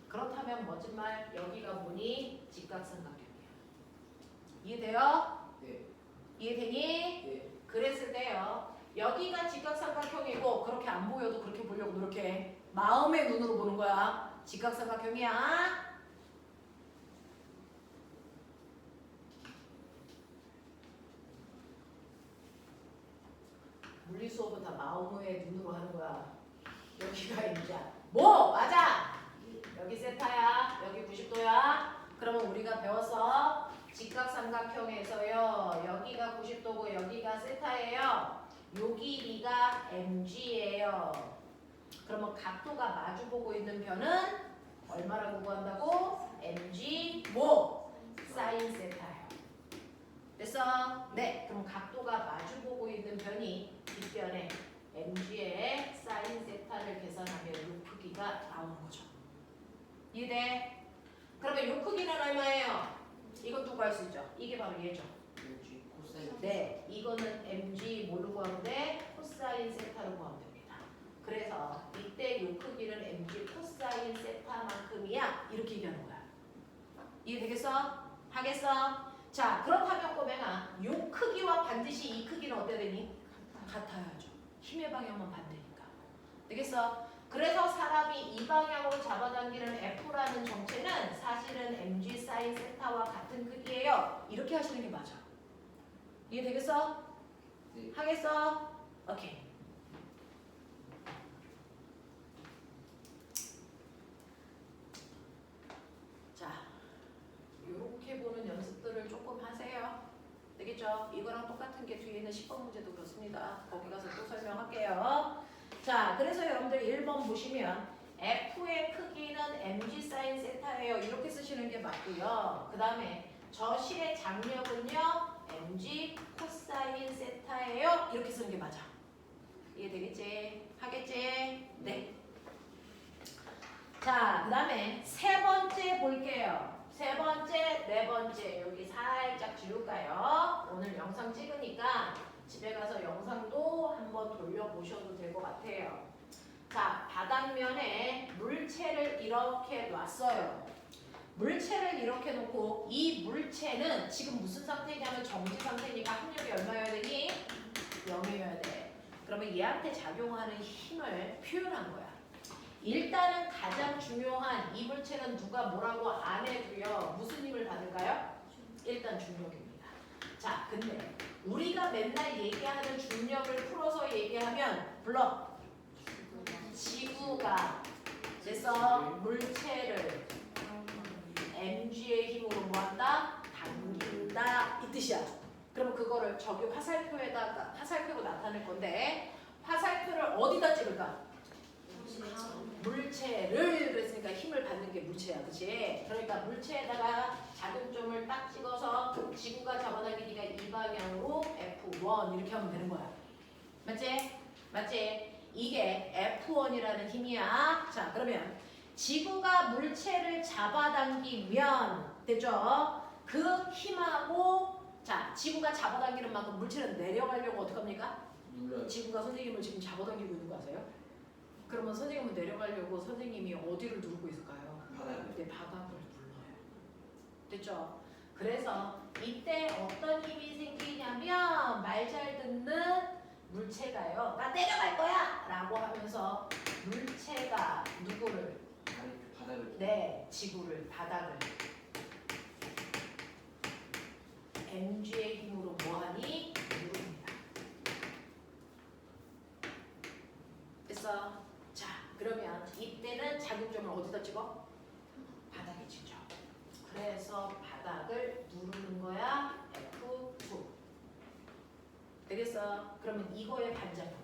그렇다면 멋진 말, 여기가 뭐니? 직각삼각형이야. 이해돼요? 네. 이해되니? 네. 그랬을 때요. 여기가 직각삼각형이고 그렇게 안 보여도 그렇게 보려고 노력해. 마음의 눈으로 보는 거야. 직각삼각형이야. 물리 수업은 다 마음의 눈으로 하는 거야. 여기가 M자. 뭐? 맞아. 여기 세타야. 여기 90도 90도야. 그러면 우리가 배웠어. 직각삼각형에서요. 여기가 90도고 여기가 세타예요. 요 길이가 mg예요. 그러면 각도가 마주보고 있는 변은 얼마라고 구한다고? mg 뭐? 사인 세타예요. 됐어? 네. 그럼 각도가 마주보고 있는 변이 뒷변에 mg의 사인 세타를 계산하면 요 크기가 나오는 거죠. 이해돼? 그러면 요 크기는 얼마예요? 이것도 구할 수 있죠. 이게 바로 얘죠. MG 코사인. 네, 이거는 mg 뭘로 구하면 돼? 코사인 세타로 구하면 됩니다. 그래서 이때 요 크기는 mg 코사인 세타만큼이야. 이렇게 얘기하는 거야. 이해되겠어? 하겠어? 자, 그렇다면 꼬맹아, 요 크기와 반드시 이 크기는 어때야 되니? 같아야죠. 힘의 방향만 반대니까. 되겠어? 그래서 사람이 이 방향으로 잡아당기는 F라는 정체는 사실은 mg 사인 세타와 같은 크기예요. 이렇게 하시는 게 맞아. 이해되겠어? 네. 하겠어? 오케이. 자, 이렇게 보는 연습들을 조금 하세요. 되겠죠? 이거랑 똑같은 게 뒤에 있는 10번 문제도 그렇습니다. 거기 가서 또 설명할게요. 자, 그래서 여러분들 1번 보시면 F의 크기는 mg 사인 세타예요. 이렇게 쓰시는 게 맞고요. 그 다음에 저 실의 장력은요. mg 코사인 세타예요. 이렇게 쓰는 게 맞아. 이해되겠지? 하겠지? 네. 자, 그 다음에 세 번째 볼게요. 세 번째, 네 번째 여기 살짝 지울까요? 오늘 영상 찍으니까 집에 가서 영상도 한번 돌려보셔도 될 것 같아요. 자, 바닥면에 물체를 이렇게 놨어요. 물체를 이렇게 놓고 이 물체는 지금 무슨 상태냐면 정지 상태니까 합력이 얼마여야 되니? 0이어야 돼. 그러면 얘한테 작용하는 힘을 표현한 거야. 일단은 가장 중요한 이 물체는 누가 뭐라고 안 해도요. 무슨 힘을 받을까요? 일단 중력입니다. 자, 근데 우리가 맨날 얘기하는 중력을 풀어서 얘기하면 불러. 지구가 그래서 물체를 mg의 힘으로 뭐한다? 당긴다 이 뜻이야. 그럼 그거를 저기 화살표에다가 화살표로 나타낼 건데 화살표를 어디다 찍을까? 물체를 그랬으니까 힘을 받는 게 물체야, 그치? 그러니까 물체에다가 작용점을 딱 찍어서 지구가 잡아당기니까 이 방향으로 F1 이렇게 하면 되는 거야. 맞지? 맞지? 이게 F1이라는 힘이야. 자, 그러면 지구가 물체를 잡아당기면 됐죠? 그 힘하고 자, 지구가 잡아당기는 만큼 물체는 내려가려고 어떡합니까? 눌러요. 지구가 선생님을 지금 잡아당기고 있는 거 아세요? 그러면 선생님은 내려가려고 선생님이 어디를 누르고 있을까요? 바닥을. 네, 바닥을 눌러요. 됐죠? 그래서 이때 어떤 힘이 생기냐면 말 잘 듣는 물체가요. 나 내려갈 거야! 라고 하면서 물체가 누구를? 바닥을. 네, 지구를, 바닥을 mg의 힘으로 뭐하니? 누릅니다. 됐어? 자, 그러면 이때는 작용점을 어디다 찍어? 바닥에 찍죠. 그래서 바닥을 누르는 거야. F2. 되겠어? 그러면 이거의 반작용.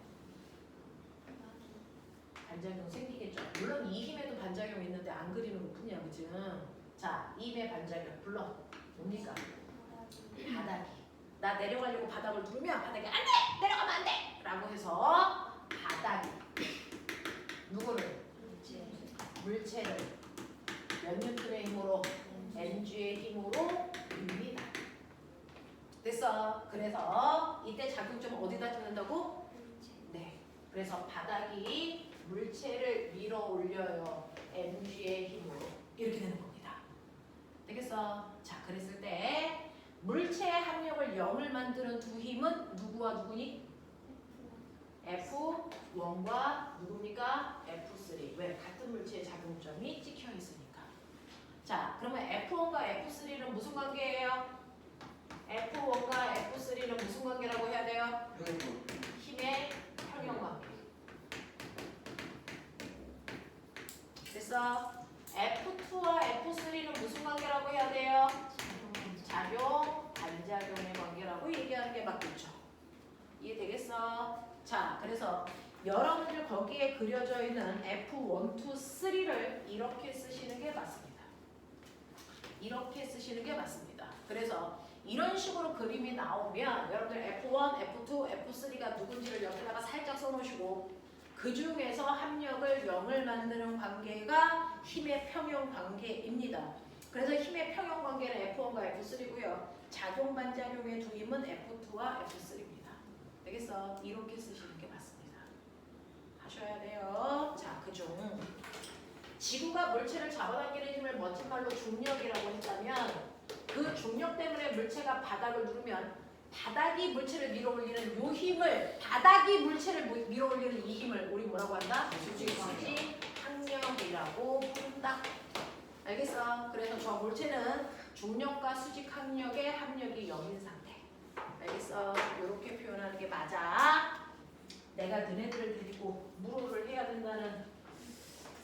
반작용 생기겠죠. 물론 이 힘에도 반작용이 있는데 안 그리는 거 뿐이야, 그치? 자, 이 힘의 반작용 불러. 뭡니까? 바닥이. 나 내려가려고 바닥을 누르면 바닥이 안 돼! 내려가면 안 돼! 라고 해서 바닥이 누구를? 물체를 몇 뉴턴의 힘으로? mg의 힘으로 밉니다. 됐어. 그래서 이때 작용점을 어디다 찍는다고? 네. 그래서 바닥이 물체를 밀어 올려요. mg의 힘으로. 이렇게 되는 겁니다. 되겠어? 자, 그랬을 때 물체의 합력을 0을 만드는 두 힘은 누구와 누구니? F1과 누굽니까? F3. 왜? 같은 물체의 작용점이 찍혀 있으니까. 자, 그러면 F1과 F3는 무슨 관계예요? F1과 F3는 무슨 관계라고 해야 돼요? 힘의 평형 관계. 됐어? F2와 F3는 무슨 관계라고 해야 돼요? 작용, 반작용의 관계라고 얘기하는 게 맞겠죠. 이해되겠어? 자, 그래서 여러분들 거기에 그려져 있는 F1, 2, 3를 이렇게 쓰시는 게 맞습니다. 이렇게 쓰시는 게 맞습니다. 그래서 이런 식으로 그림이 나오면 여러분들 F1, F2, F3가 누군지를 옆에다가 살짝 써놓으시고 그 중에서 합력을 0을 만드는 관계가 힘의 평형 관계입니다. 그래서 힘의 평형 관계는 F1과 F3고요. 작용 반작용의 두 힘은 F2와 F3입니다. 되겠어? 이렇게 쓰시는 게 맞습니다. 하셔야 돼요. 자, 그중 지구가 물체를 잡아당기는 힘을 멋진 말로 중력이라고 했다면 그 중력 때문에 물체가 바닥을 누르면 바닥이 물체를 밀어올리는 요 힘을 바닥이 물체를 밀어올리는 이 힘을 우리 뭐라고 한다? 수직 항력이라고 부른다. 알겠어? 그래서 저 물체는 중력과 수직 항력의 합력이 0인 상태. 알겠어? 이렇게 표현하는 게 맞아. 내가 너네들을 데리고 물어를 해야 된다는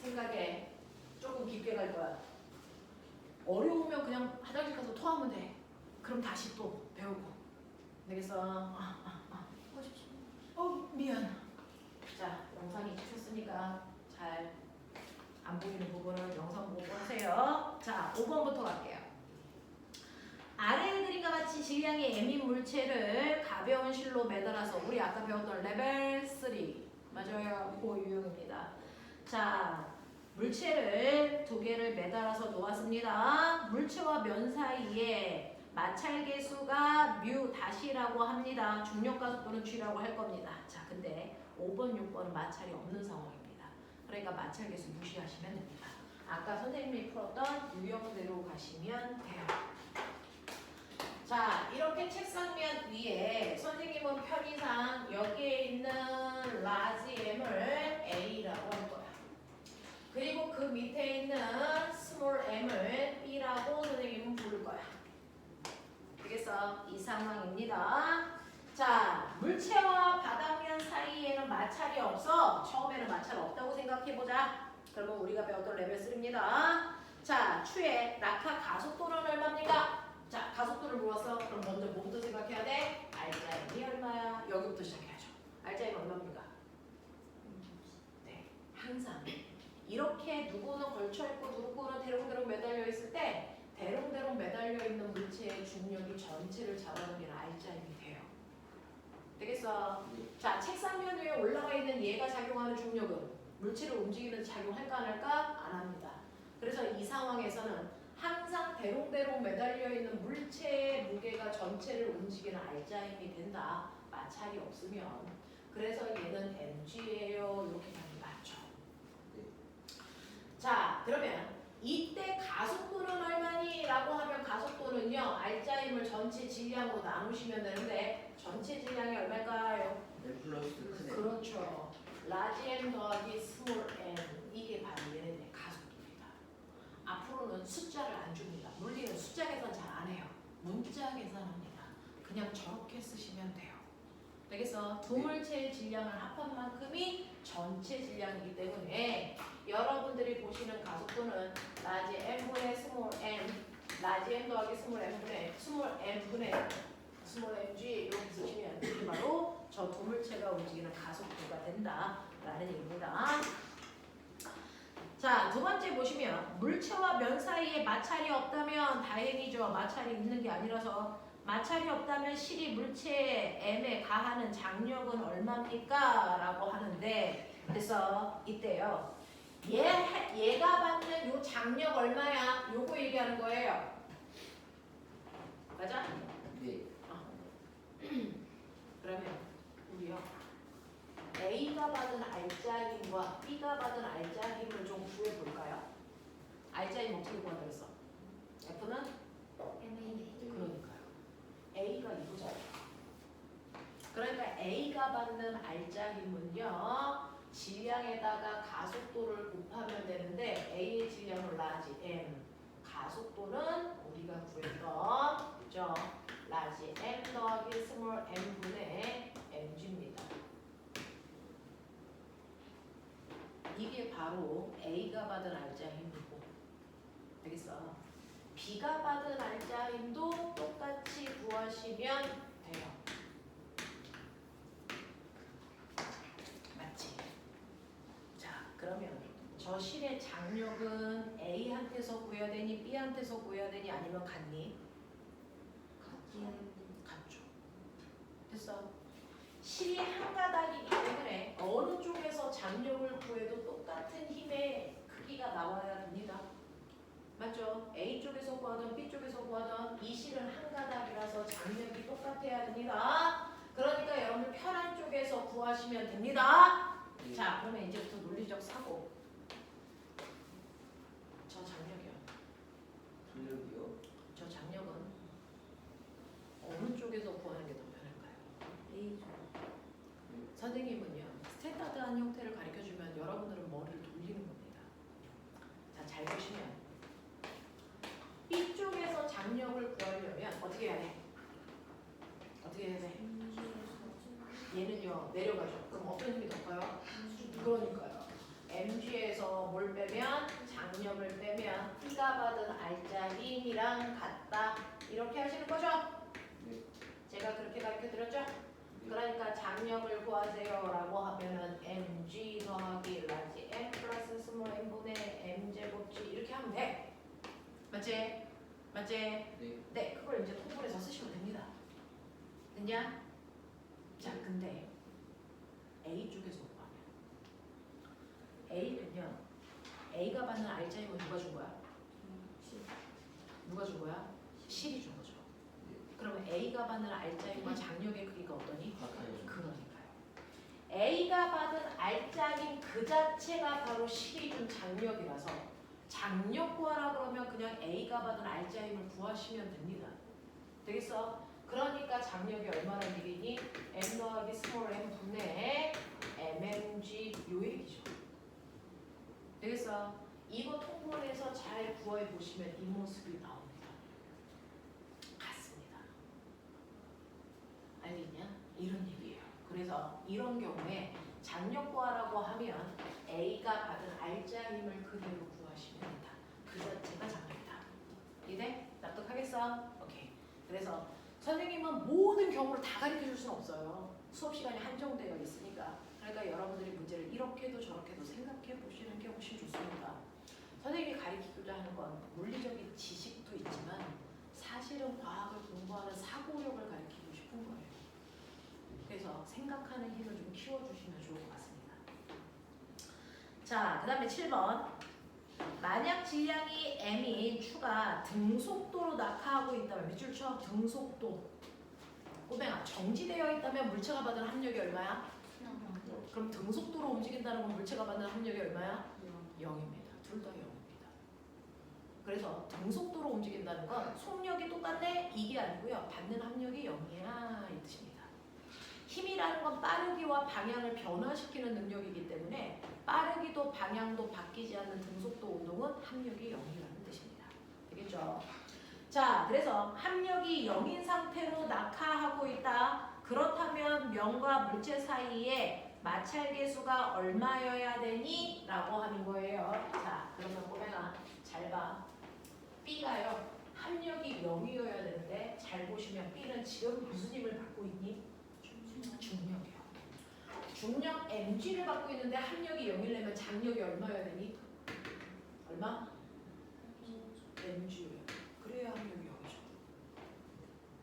생각에 조금 깊게 갈 거야. 어려우면 그냥 화장실 가서 토하면 돼. 그럼 다시 또 배우고. 되겠어? 미안. 자, 영상이 찍혔으니까 잘 안 보이는 부분은 영상 보고 하세요. 자, 5번부터 갈게요. 아래의 그림과 같이 질량이 m인 물체를 가벼운 실로 매달아서 우리 아까 배웠던 레벨 3 맞아요. 그 유형입니다. 자, 물체를 두 개를 매달아서 놓았습니다. 물체와 면 사이에 마찰 계수가 뮤 다시라고 합니다. 중력 가속도는 g라고 할 겁니다. 자, 근데 5번, 6번은 마찰이 없는 상황입니다. 그러니까 마찰 계수 무시하시면 됩니다. 아까 선생님이 풀었던 유형대로 가시면 돼요. 자, 이렇게 책상면 위에 선생님은 편의상 여기에 있는 라지 m을 A라고 할 거야. 그리고 그 밑에 있는 스몰 m을 B라고 선생님은 부를 거야. 되겠어? 이 상황입니다. 자, 물체와 바닥면 사이에는 마찰이 없어. 처음에는 마찰 없다고 생각해보자. 그러면 우리가 배웠던 레벨 3입니다. 자, 추의 낙하 가속도는 얼마입니까? 자, 가속도를 물었어. 그럼 먼저 뭐부터 생각해야 돼? 알자임이 얼마야? 여기부터 시작해야죠. 알자임 얼마입니까? 네, 항상 이렇게 누구는 걸쳐있고 누구는 대롱대롱 매달려 있을 때 대롱대롱 매달려 있는 물체의 중력이 전체를 잡아당기는 알자임이 돼요. 되겠어? 자, 책상면 위에 올라가 있는 얘가 작용하는 중력은 물체를 움직이는 작용할까 안 할까? 안 합니다. 그래서 이 상황에서는 항상 대롱대롱 매달려 있는 물체의 무게가 전체를 움직이는 알자임이 된다. 마찰이 없으면. 그래서 얘는 mg예요. 이렇게 가는 게 맞죠. 자, 그러면 이때 가속도는 얼마니? 라고 하면 가속도는요. 알자임을 전체 질량으로 나누시면 되는데 전체 질량이 얼마일까요? M 플러스 큰 M. 그렇죠. 라지 m 더하기 스몰 m. 이게 바로 얘네들의 가속도입니다. 앞으로는 숫자를 안 줍니다. 물리는 숫자 계산 잘 안 해요. 문자 계산합니다. 그냥 저렇게 쓰시면 돼요. 되겠어? 두 물체의 질량을 합한 만큼이 전체 질량이기 때문에 여러분들이 보시는 가속도는 라지 m분의 스몰 m, 라지 m 더하기 스몰 m분의 스몰 m분의 스몰 mg 이렇게 쓰시면 이게 바로 저 두 물체가 움직이는 가속도가 된다라는 얘기입니다. 자, 두 번째 보시면 물체와 면 사이에 마찰이 없다면 다행이죠. 마찰이 있는 게 아니라서 마찰이 없다면 실이 물체 m에 가하는 장력은 얼마입니까? 라고 하는데 그래서 이때요. 얘가 받는 요 장력 얼마야? 요거 얘기하는 거예요. 맞아? 네. 그러면 우리요. A가 받은 알자힘과 B가 받은 알자힘을 좀 구해볼까요? 알자힘 어떻게 구한다고 했어? F는? 그러니까요. A가 이거잖아요. 그러니까 A가 받는 알자힘은요. 질량에다가 가속도를 곱하면 되는데 A의 질량은 라지 M, 가속도는 우리가 구했던 그죠? 라지 M 더하기 스몰 M분의 Mg입니다. 이게 바로 A가 받은 알자힘이고 되겠어. B가 받은 알짜 힘도 똑같이 구하시면 돼요. 맞지? 자, 그러면 저 실의 장력은 A한테서 구해야 되니 B한테서 구해야 되니 아니면 같니? 같죠. 됐어. 실이 한 가닥이기 때문에 어느 쪽에서 장력을 구해도 똑같은 힘의 크기가 나와야 됩니다. 맞죠? A 쪽에서 구하던 B 쪽에서 구하던 이 실은 한 가닥이라서 장력이 똑같아야 됩니다. 그러니까 여러분 편한 쪽에서 구하시면 됩니다. 네. 자, 그러면 이제부터 논리적 사고. 저 장력이요. 전력이요? 저 장력은 어느 쪽에서 구하는 게 더 편할까요? A죠. 선생님은요, 스탠다드한 형태를 가르쳐주면 여러분들은 머리를 돌리는 겁니다. 자, 잘 보시면 B 쪽에서 장력을 구하려면 어떻게 해야 돼? 어떻게 해야 돼? 얘는요, 내려가죠. 그럼 어떤 힘이 더 커요? 그러니까요. MG에서 뭘 빼면? 장력을 빼면 B가 받은 알짜 힘이랑 같다. 이렇게 하시는 거죠? 네. 제가 그렇게 가르쳐드렸죠? 네. 그러니까 장력을 구하세요 라고 하면은 mg 더하기 라지 m 플러스 스몰 m분의 m제곱g 이렇게 하면 돼. 맞지? 맞지? 네. 네, 그걸 이제 통분해서 쓰시면 됩니다. 됐냐? 자, 근데 A 쪽에서 구하면 A는요, A가 받는 알짜 힘은 누가 준 거야? 누가 준 거야? 실이 준 거죠. 그러면 A가 받는 알짜 힘과 장력의 크기가 어떠니? 같아요. 그러니까요. A가 받은 알짜 힘 그 자체가 바로 실이 준 장력이라서 장력 구하라 그러면 그냥 A가 받은 알짜 힘을 구하시면 됩니다. 되겠어? 그러니까 장력이 얼마나 얘기니? M 더하기 스몰 m 분의 mmg 요 얘기죠. 되겠어? 이거 통분해서 잘 구해 보시면 이 모습이 나옵니다. 같습니다. 알겠냐? 이런 얘기예요. 그래서 이런 경우에 장력 구하라고 하면 A가 받은 알짜 힘을 그대로 구하시면 된다. 그 자체가 장력이다. 이해? 납득하겠어? 오케이. 그래서 선생님은 모든 경우를 다 가르쳐 줄 수는 없어요. 수업 시간이 한정되어 있으니까. 그러니까 여러분들이 문제를 이렇게도 저렇게도 생각해 보시는 게 훨씬 좋습니다. 선생님이 가르치고자 하는 건 물리적인 지식도 있지만 사실은 과학을 공부하는 사고력을 가르치고 싶은 거예요. 그래서 생각하는 힘을 좀 키워주시면 좋을 것 같습니다. 자, 그 다음에 7번. 만약 질량이 m인 추가 등속도로 낙하하고 있다면 몇 줄 쳐? 등속도. 꼬맹아, 정지되어 있다면 물체가 받은 합력이 얼마야? 그럼 등속도로 움직인다는 건 물체가 받는 합력이 얼마야? 0입니다. 둘 다 0입니다. 그래서 등속도로 움직인다는 건 속력이 똑같네? 이게 아니고요. 받는 합력이 0이야 이 뜻입니다. 힘이라는 건 빠르기와 방향을 변화시키는 능력이기 때문에 빠르기도 방향도 바뀌지 않는 등속도 운동은 합력이 0이라는 뜻입니다. 되겠죠? 자, 그래서 합력이 0인 상태로 낙하하고 있다. 그렇다면 면과 물체 사이에 마찰계수가 얼마여야 되니? 라고 하는 거예요. 자, 그러면 꼬맹아 잘 봐. B가요. 합력이 0이어야 되는데 잘 보시면 B는 지금 무슨 힘을 받고 있니? 중력이요. 중력 mg를 받고 있는데 합력이 0이려면 장력이 얼마여야 되니? 얼마? mg예요. 그래야 합력이 0이죠.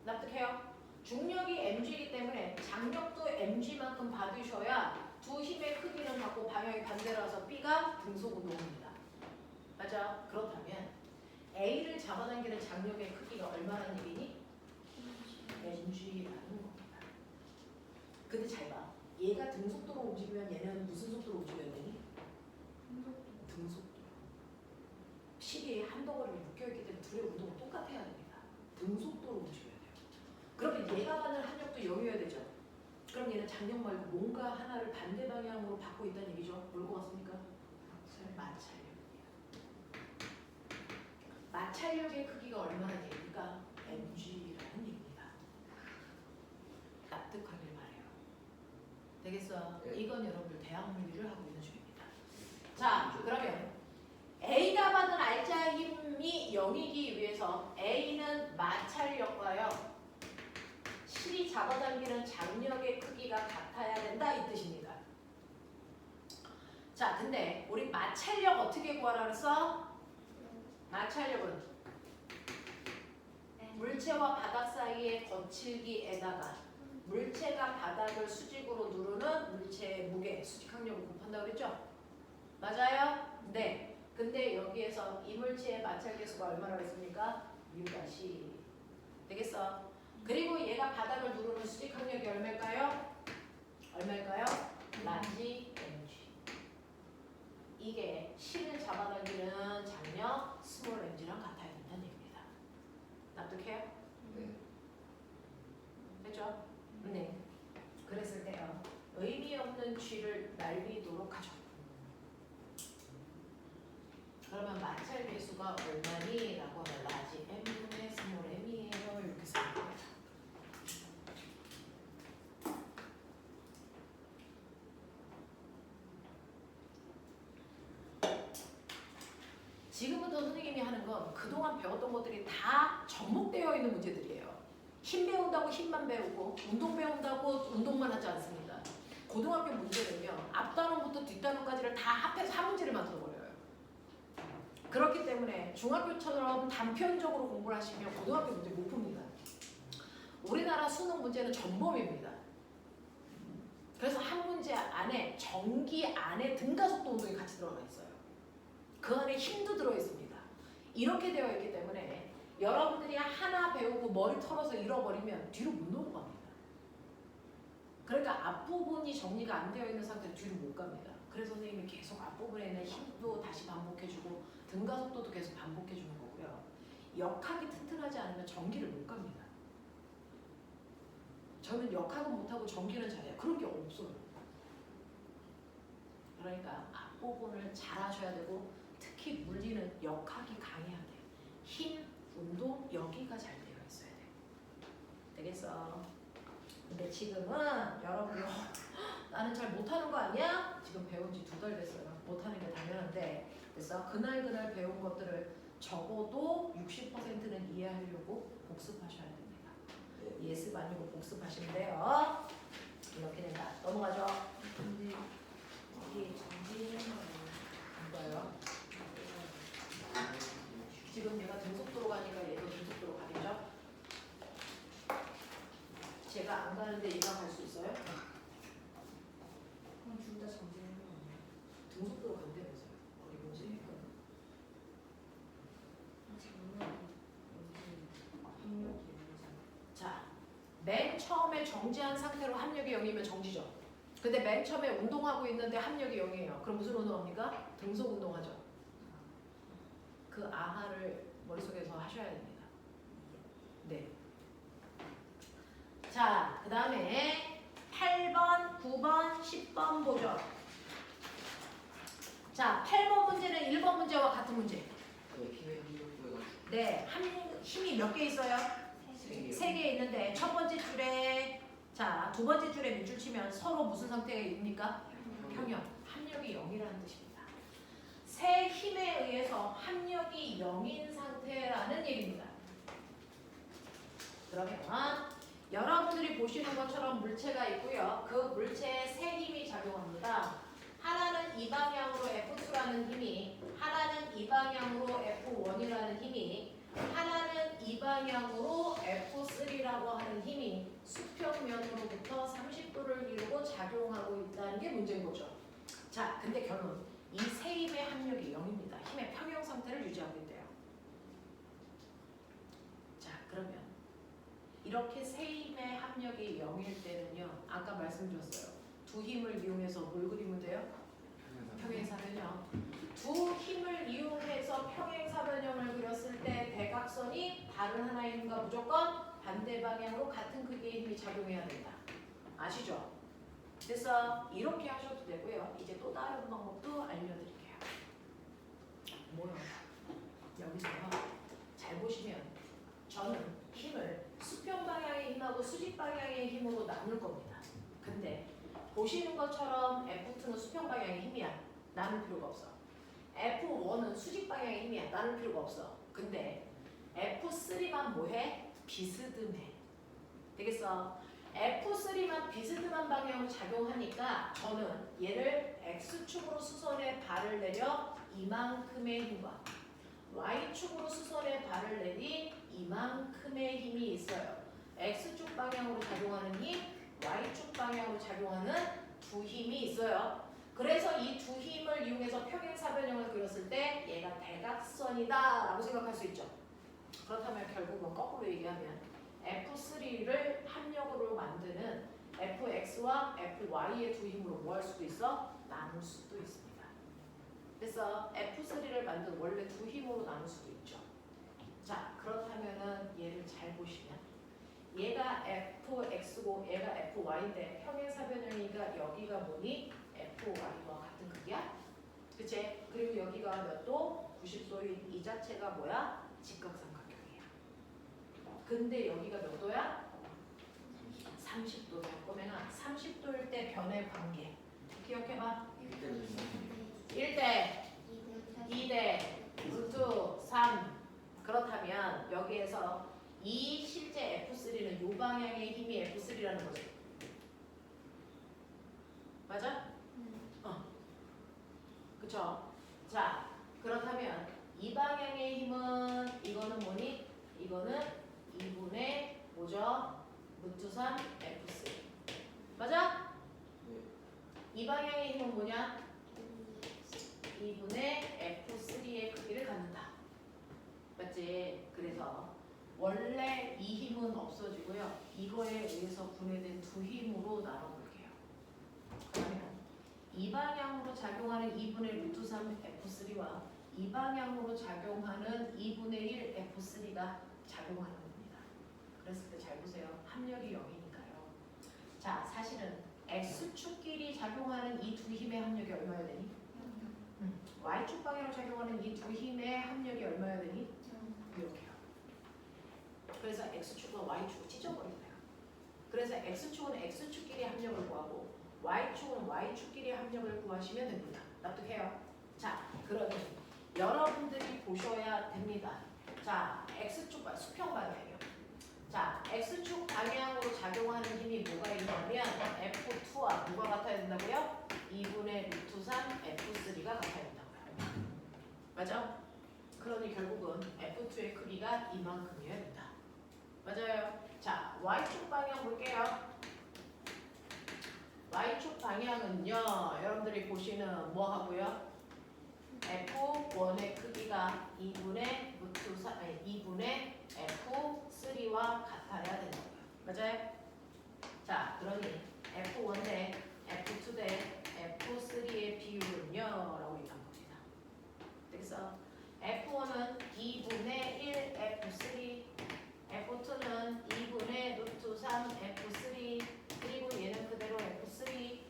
납득해요? 중력이 mg이기 때문에 장력도 mg만큼 받으셔야 두 힘의 크기는 같고 방향이 반대라서 B가 등속운동입니다. 맞아? 그렇다면 A를 잡아당기는 장력의 크기가 얼마나 얘기니? mg라는 겁니다. 근데 잘 봐. 얘가 등속도로 움직이면 얘는 무슨 속도로 움직여야 되니? 등속도. 실이 한 덩어리로 묶여있기 때문에 둘의 운동은 똑같아야 됩니다. 등속도로 움직여야 돼요. 그러면 얘가 받는 합력도 0이어야 되죠. 그럼 얘는 장력 말고 뭔가 하나를 반대 방향으로 받고 있다는 얘기죠. 뭘 것 같습니까? 마찰력입니다. 마찰력의 크기가 얼마나 됩니까? mg라는 얘기입니다. 납득하길 바래요. 되겠어? 네. 이건 여러분들 대학 물리를 하고 있는 중입니다. 자, 그러면 A가 받은 알짜 힘 M이 0이기 위해서 A는 마찰력과요. 실이 잡아당기는 장력의 크기가 같아야 된다 이 뜻입니다. 자, 근데 우리 마찰력 어떻게 구하라 그랬어? 마찰력은 물체와 바닥 사이의 거칠기에다가 물체가 바닥을 수직으로 누르는 물체의 무게, 수직항력을 곱한다고 그랬죠? 맞아요? 네. 근데 여기에서 이 물체의 마찰계수가 얼마라고 했습니까? U-. 되겠어? 그리고 얘가 바닥을 누르는 수직항력이 얼마일까요? 얼마일까요? 라지 mg. 이게 실을 잡아당기는 장력 스몰 mg랑 같아야 된다는 얘기입니다. 납득해요? 네. 됐죠? 네. 그랬을 때요. 의미 없는 쥐를 날리도록 하죠. 그러면 마찰 계수가 얼마니? 라고 하면 라지 m분의 스몰 m이에요. 이렇게 쓰는 거예요. 지금부터 선생님이 하는 건 그동안 배웠던 것들이 다 접목되어 있는 문제들이에요. 힘 배운다고 힘만 배우고 운동 배운다고 운동만 하지 않습니다. 고등학교 문제는요. 앞단원부터 뒷단원까지를 다 합해서 한 문제를 만들어버려요. 그렇기 때문에 중학교처럼 단편적으로 공부를 하시면 고등학교 문제 못 풉니다. 우리나라 수능 문제는 전범입니다. 그래서 한 문제 안에 전기 안에 등가속도 운동이 같이 들어가 있어요. 그 안에 힘도 들어있습니다. 이렇게 되어 있기 때문에 여러분들이 하나 배우고 머리 털어서 잃어버리면 뒤로 못 넘어갑니다. 그러니까 앞부분이 정리가 안 되어 있는 상태로 뒤로 못 갑니다. 그래서 선생님이 계속 앞부분에 있는 힘도 다시 반복해주고 등가속도도 계속 반복해주는 거고요. 역학이 튼튼하지 않으면 전기를 못 갑니다. 저는 역학은 못하고 전기는 잘해요. 그런 게 없어요. 그러니까 앞부분을 잘 하셔야 되고 특히 물리는 역학이 강해야 돼요. 힘, 운동 여기가 잘 되어 있어야 돼요. 되겠어? 근데 지금은 여러분이 나는 잘 못하는 거 아니야? 지금 배운 지 2달 됐어요. 못하는 게 당연한데 그래서 그날 배운 것들을 적어도 60%는 이해하려고 복습하셔야 됩니다. 예습 아니고 복습하시면 돼요. 이렇게 된다. 넘어가죠. 근데 이게 정지되는 이거요. 지금 얘가 등속도로 가니까 얘도 등속도로 가겠죠? 제가 안 가는데 얘가 갈 수 있어요? 그럼 둘 다 정지되는 거 아니에요? 등속도로 간다면서요. 어디 보지? 지금은 여기 학력이 자, 맨 처음에 정지한 상태로 합력이 0이면 정지죠. 근데 맨 처음에 운동하고 있는데 합력이 0이에요. 그럼 무슨 운동합니까? 등속 운동하죠. 그 아하를 머릿속에서 하셔야 됩니다. 네. 자, 그 다음에 8번, 9번, 10번 보죠. 자, 8번 문제는 1번 문제와 같은 문제. 힘의 힘력 구해가지고 네, 힘이 몇 개 있어요? 3개 있는데 첫 번째 줄에 자, 두 번째 줄에 밑줄 치면 서로 무슨 상태입니까? 평형. 합력이 0이라는 뜻입니다. 세 힘에 의해서 합력이 0인 상태라는 얘기입니다. 그러면 여러분들이 보시는 것처럼 물체가 있고요. 그 물체에 세 힘이 작용합니다. 하나는 이 방향으로 F2라는 힘이, 하나는 이 방향으로 F1이라는 힘이, 하나는 이 방향으로 F3라고 하는 힘이 수평면으로부터 30도를 이루고 작용하고 있다는 게 문제인 거죠. 자, 근데 결론. 이 세 힘의 합력이 0입니다. 힘의 평형 상태를 유지하고 있대요. 자, 그러면 이렇게 세 힘의 합력이 0일 때는요. 아까 말씀드렸어요. 두 힘을 이용해서 뭘 그리면 돼요? 평행사변형. 두 힘을 이용해서 평행사변형을 그렸을 때 대각선이 다른 하나의 힘과 무조건 반대 방향으로 같은 크기의 힘이 작용해야 된다. 아시죠? 그래서 이렇게 하셔도 되고요. 이제 또 다른 방법도 알려드릴게요. 뭐요? 여기서요. 잘 보시면 저는 힘을 수평 방향의 힘하고 수직 방향의 힘으로 나눌 겁니다. 근데 보시는 것처럼 F2는 수평 방향의 힘이야. 나눌 필요가 없어. F1은 수직 방향의 힘이야. 나눌 필요가 없어. 근데 F3만 뭐해? 비스듬해. 되겠어? F3만 비스듬한 방향으로 작용하니까 저는 얘를 X축으로 수선에 발을 내려 이만큼의 힘과 Y축으로 수선에 발을 내리 이만큼의 힘이 있어요. X축 방향으로 작용하는 힘, Y축 방향으로 작용하는 두 힘이 있어요. 그래서 이 두 힘을 이용해서 평행사변형을 그렸을 때 얘가 대각선이다 라고 생각할 수 있죠. 그렇다면 결국은 거꾸로 얘기하면 F3를 합력으로 만드는 Fx와 Fy의 두 힘으로 뭐 할 수도 있어? 나눌 수도 있습니다. 그래서 F3를 만든 원래 두 힘으로 나눌 수도 있죠. 자, 그렇다면은 얘를 잘 보시면 얘가 Fx고 얘가 Fy인데 평행사변형이니까 여기가 뭐니? Fy와 같은 크기야? 그치? 그리고 여기가 몇 도? 90도인 이 자체가 뭐야? 직각삼각형이야. 근데 여기가 몇 도야? 30도야. 꼬맹아 30도일 때 변의 관계 기억해봐. 1대 2대 루트 3. 그렇다면 여기에서 이 실제 F3는 요 방향의 힘이 F3라는 거죠. 맞아? 그쵸? 자, 그렇다면 이 방향의 힘은 이거는 뭐니? 이거는 2분의 뭐죠? 루트 3 F3. 맞아? 이 방향의 힘은 뭐냐? 2분의 F3의 크기를 갖는다. 맞지? 그래서 원래 이 힘은 없어지고요. 이거에 의해서 분해된 두 힘으로 나눠볼게요. 그러면 이 방향으로 작용하는 2분의 루트 3 F3와 이 방향으로 작용하는 2분의 1 F3가 작용하는 겁니다. 그랬을 때 잘 보세요. 합력이 0이니까요. 자, 사실은 X축끼리 작용하는 이 두 힘의 합력이 얼마여야 되니? Y축 방향으로 작용하는 이 두 힘의 합력이 얼마여야 되니? 이렇게요. 그래서 X축과 Y축을 찢어버린대요. 그래서 X축은 X축끼리 합력을 구하고 Y축은 Y축끼리 합력을 구하시면 됩니다. 납득해요? 자, 그러면 여러분들이 보셔야 됩니다. 자, X축 수평 방향이요. 자, X축 방향으로 작용하는 힘이 뭐가 있냐면 F2와 뭐가 같아야 된다고요? 2분의 루트 3 F3가 같아야 된다고요. 맞아? 그러니 결국은 F2의 크기가 이만큼이어야 된다. 맞아요? 자, Y축 방향 볼게요. Y축 방향은요, 여러분들이 보시는 뭐 하고요? F1의 크기가 2분의 루트 3, 아니 2분의 F3와 같아야 된다고요. 맞아요? 자, 그러니 F1 대 F2 대 F3의 비율은요? 라고 얘기한 겁니다. 그래서 F1은 2분의 1 F3, F2는 2분의 루트 3 F3, 그리고 얘는 그대로 F3.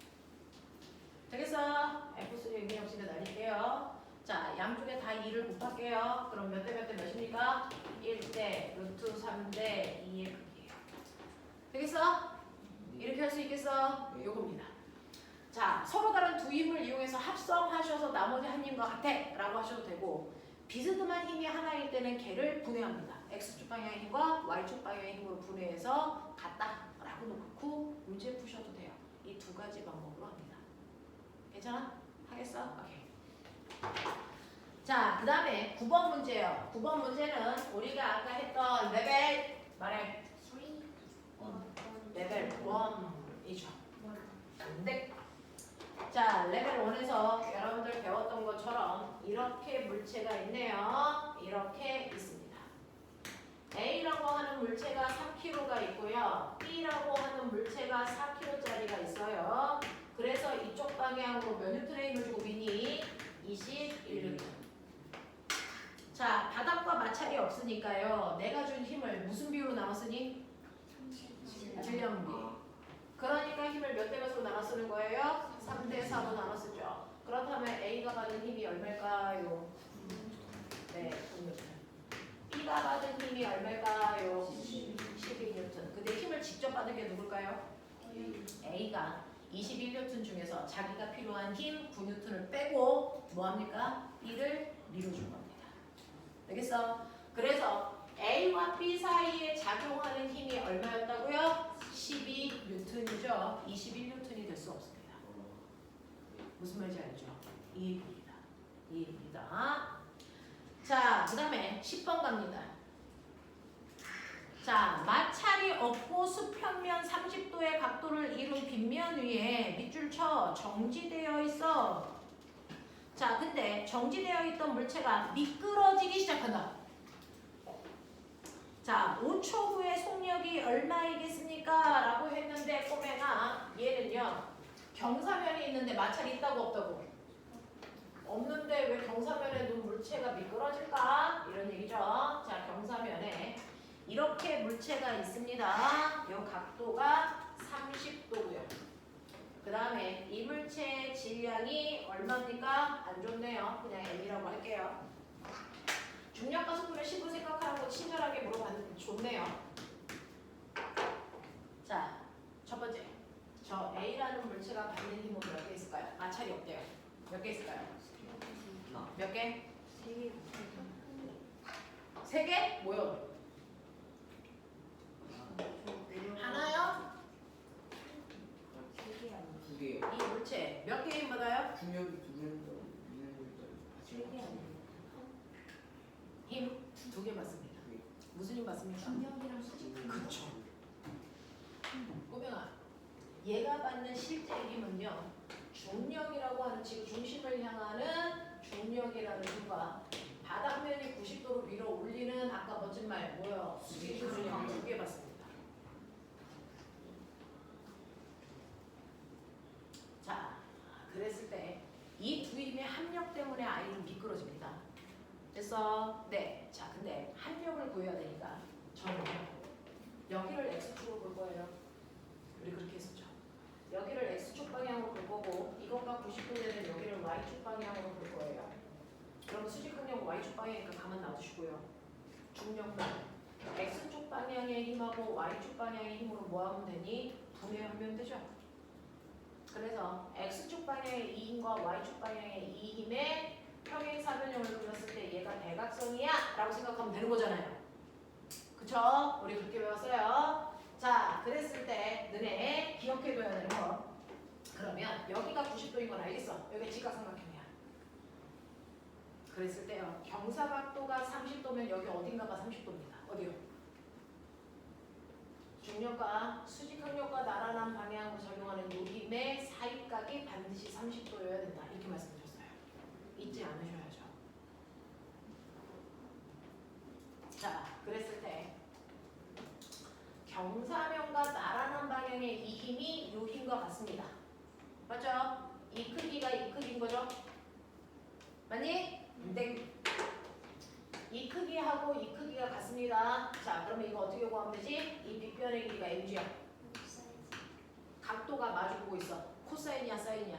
되겠어? F3 의미 없이 날릴게요. 자, 양쪽에 다 2를 곱할게요. 그럼 몇 대 몇 대 몇입니까? 1대 루트 3대 2의 크기예요. 되겠어? 이렇게 할 수 있겠어? 요겁니다. 자, 서로 다른 두 힘을 이용해서 합성하셔서 나머지 한 힘과 같아 라고 하셔도 되고, 비스듬한 힘이 하나일 때는 걔를 분해합니다. X축 방향의 힘과 Y축 방향의 힘으로 분해해서 같다 라고 놓고 문제 푸셔도 돼요. 이 두 가지 방법으로 합니다. 괜찮아? 하겠어? 오케이. 자, 그 다음에 9번 문제예요. 9번 문제는 우리가 아까 했던 레벨 말해. 레벨 1이죠. 네. 자, 레벨 1에서 여러분들 배웠던 것처럼 이렇게 물체가 있네요. 이렇게 있습니다. A라고 하는 물체가 3kg가 있고요. B라고 하는 물체가 4kg짜리가 있어요. 그래서 이쪽 방향으로 몇 뉴턴의 힘을 주고 비니? 21뉴턴. 자, 바닥과 마찰이 없으니까요. 내가 준 힘을 무슨 비율로 나눴으니? 질량비. 그러니까 힘을 몇 대 몇으로 나눠 쓰는 거예요? 3대 4로 나눠 쓰죠. 그렇다면 A가 받은 힘이 얼마일까요? 네, 9뉴턴. B가 받은 힘이 얼마일까요? 12뉴턴. 근데 힘을 직접 받은 게 누굴까요? A가 21뉴턴 중에서 자기가 필요한 힘 9뉴턴을 빼고 뭐합니까? B를 밀어준 겁니다. 되겠어? 그래서 A와 B 사이에 작용하는 힘이 얼마였다고요? 12뉴턴이죠. 21뉴턴이 될 수 없습니다. 무슨 말인지 알죠? 이해입니다. 이해입니다. 자, 그 다음에 10번 갑니다. 자, 마찰이 없고 수평면 30도의 각도를 이룬 빗면 위에 밑줄 쳐 정지되어 있어. 자, 근데 정지되어 있던 물체가 미끄러지기 시작한다. 자, 5초 후에 속력이 얼마이겠습니까? 라고 했는데 꼬맹아, 얘는요 경사면이 있는데 마찰이 있다고 없다고? 없는데 왜 경사면에도 물체가 미끄러질까? 이런 얘기죠. 자, 경사면에 이렇게 물체가 있습니다. 이 각도가 30도고요. 그 다음에 이 물체의 질량이 얼마입니까? 안 좋네요. 그냥 M이라고 할게요. 중력과 속도를 10을 생각하라고 친절하게 물어봤는데 좋네요. 자, 첫 번째. 저 A라는 물체가 받는 힘은 몇 개 있을까요? 마찰이 없대요. 몇 개 있을까요? 몇 개? 3개. 3개? 뭐요? 하나요? 3개 아니에요? 두 개요. 이 물체 몇 개 힘 받아요? 중력이 두 개인가 있는 거니까 같이 3개 아니에요? 힘 2개 받습니다. 무슨 힘 받습니까? 중력이랑 수직은 그쵸. 꼬명아, 얘가 받는 실제 힘은요 중력이라고 하는 지금 중심을 향하는 중력이라는 힘과 바닥면이 90도로 밀어 올리는 아까 멋진 말 뭐요? 수직 중력 2개 받습니다. 자, 그랬을 때 이 두 힘의 합력 때문에 아이는 미끄러집니다. 그래서 네, 자 근데 합력을 구해야 되니까 저는 여기를 x축으로 볼 거예요. 우리 그렇게 했었죠. 여기를 x축 방향으로 볼 거고 이것과 90도 되는 여기를 y축 방향으로 볼 거예요. 그럼 수직항력 y축 방향이니까 가만 놔두시고요. 중력만 x축 방향의 힘하고 y축 방향의 힘으로 뭐 하면 되니? 분해하면 되죠. 그래서 x축 방향의 이 힘과 y축 방향의 이 힘의 평행사변형을 그렸을 때 얘가 대각선이야 라고 생각하면 되는 거잖아요. 그쵸? 우리 그렇게 배웠어요. 자, 그랬을 때 너네 기억해둬야 되는 거. 그러면 여기가 90도인 건 알겠어. 여기가 직각삼각형이야. 그랬을 때요. 경사각도가 30도면 여기 어딘가가 30도입니다. 어디요? 중력과 수직항력과 나란한 방향으로 작용하는 요 힘의 사이각이 반드시 30도여야 된다. 이렇게 말씀드렸어요. 잊지 않으셔야죠. 자, 그랬을 때 경사면과 나란한 방향의 이 힘이 요 힘과 같습니다. 맞죠? 이 크기가 이 크기인 거죠? 맞니? 네. 이 크기하고 이 크기가 같습니다. 자, 그러면 이거 어떻게 구하면 되지? 이 빗변의 길이가 mg야. 각도가 마주보고 있어. 코사인이야, 사인이야?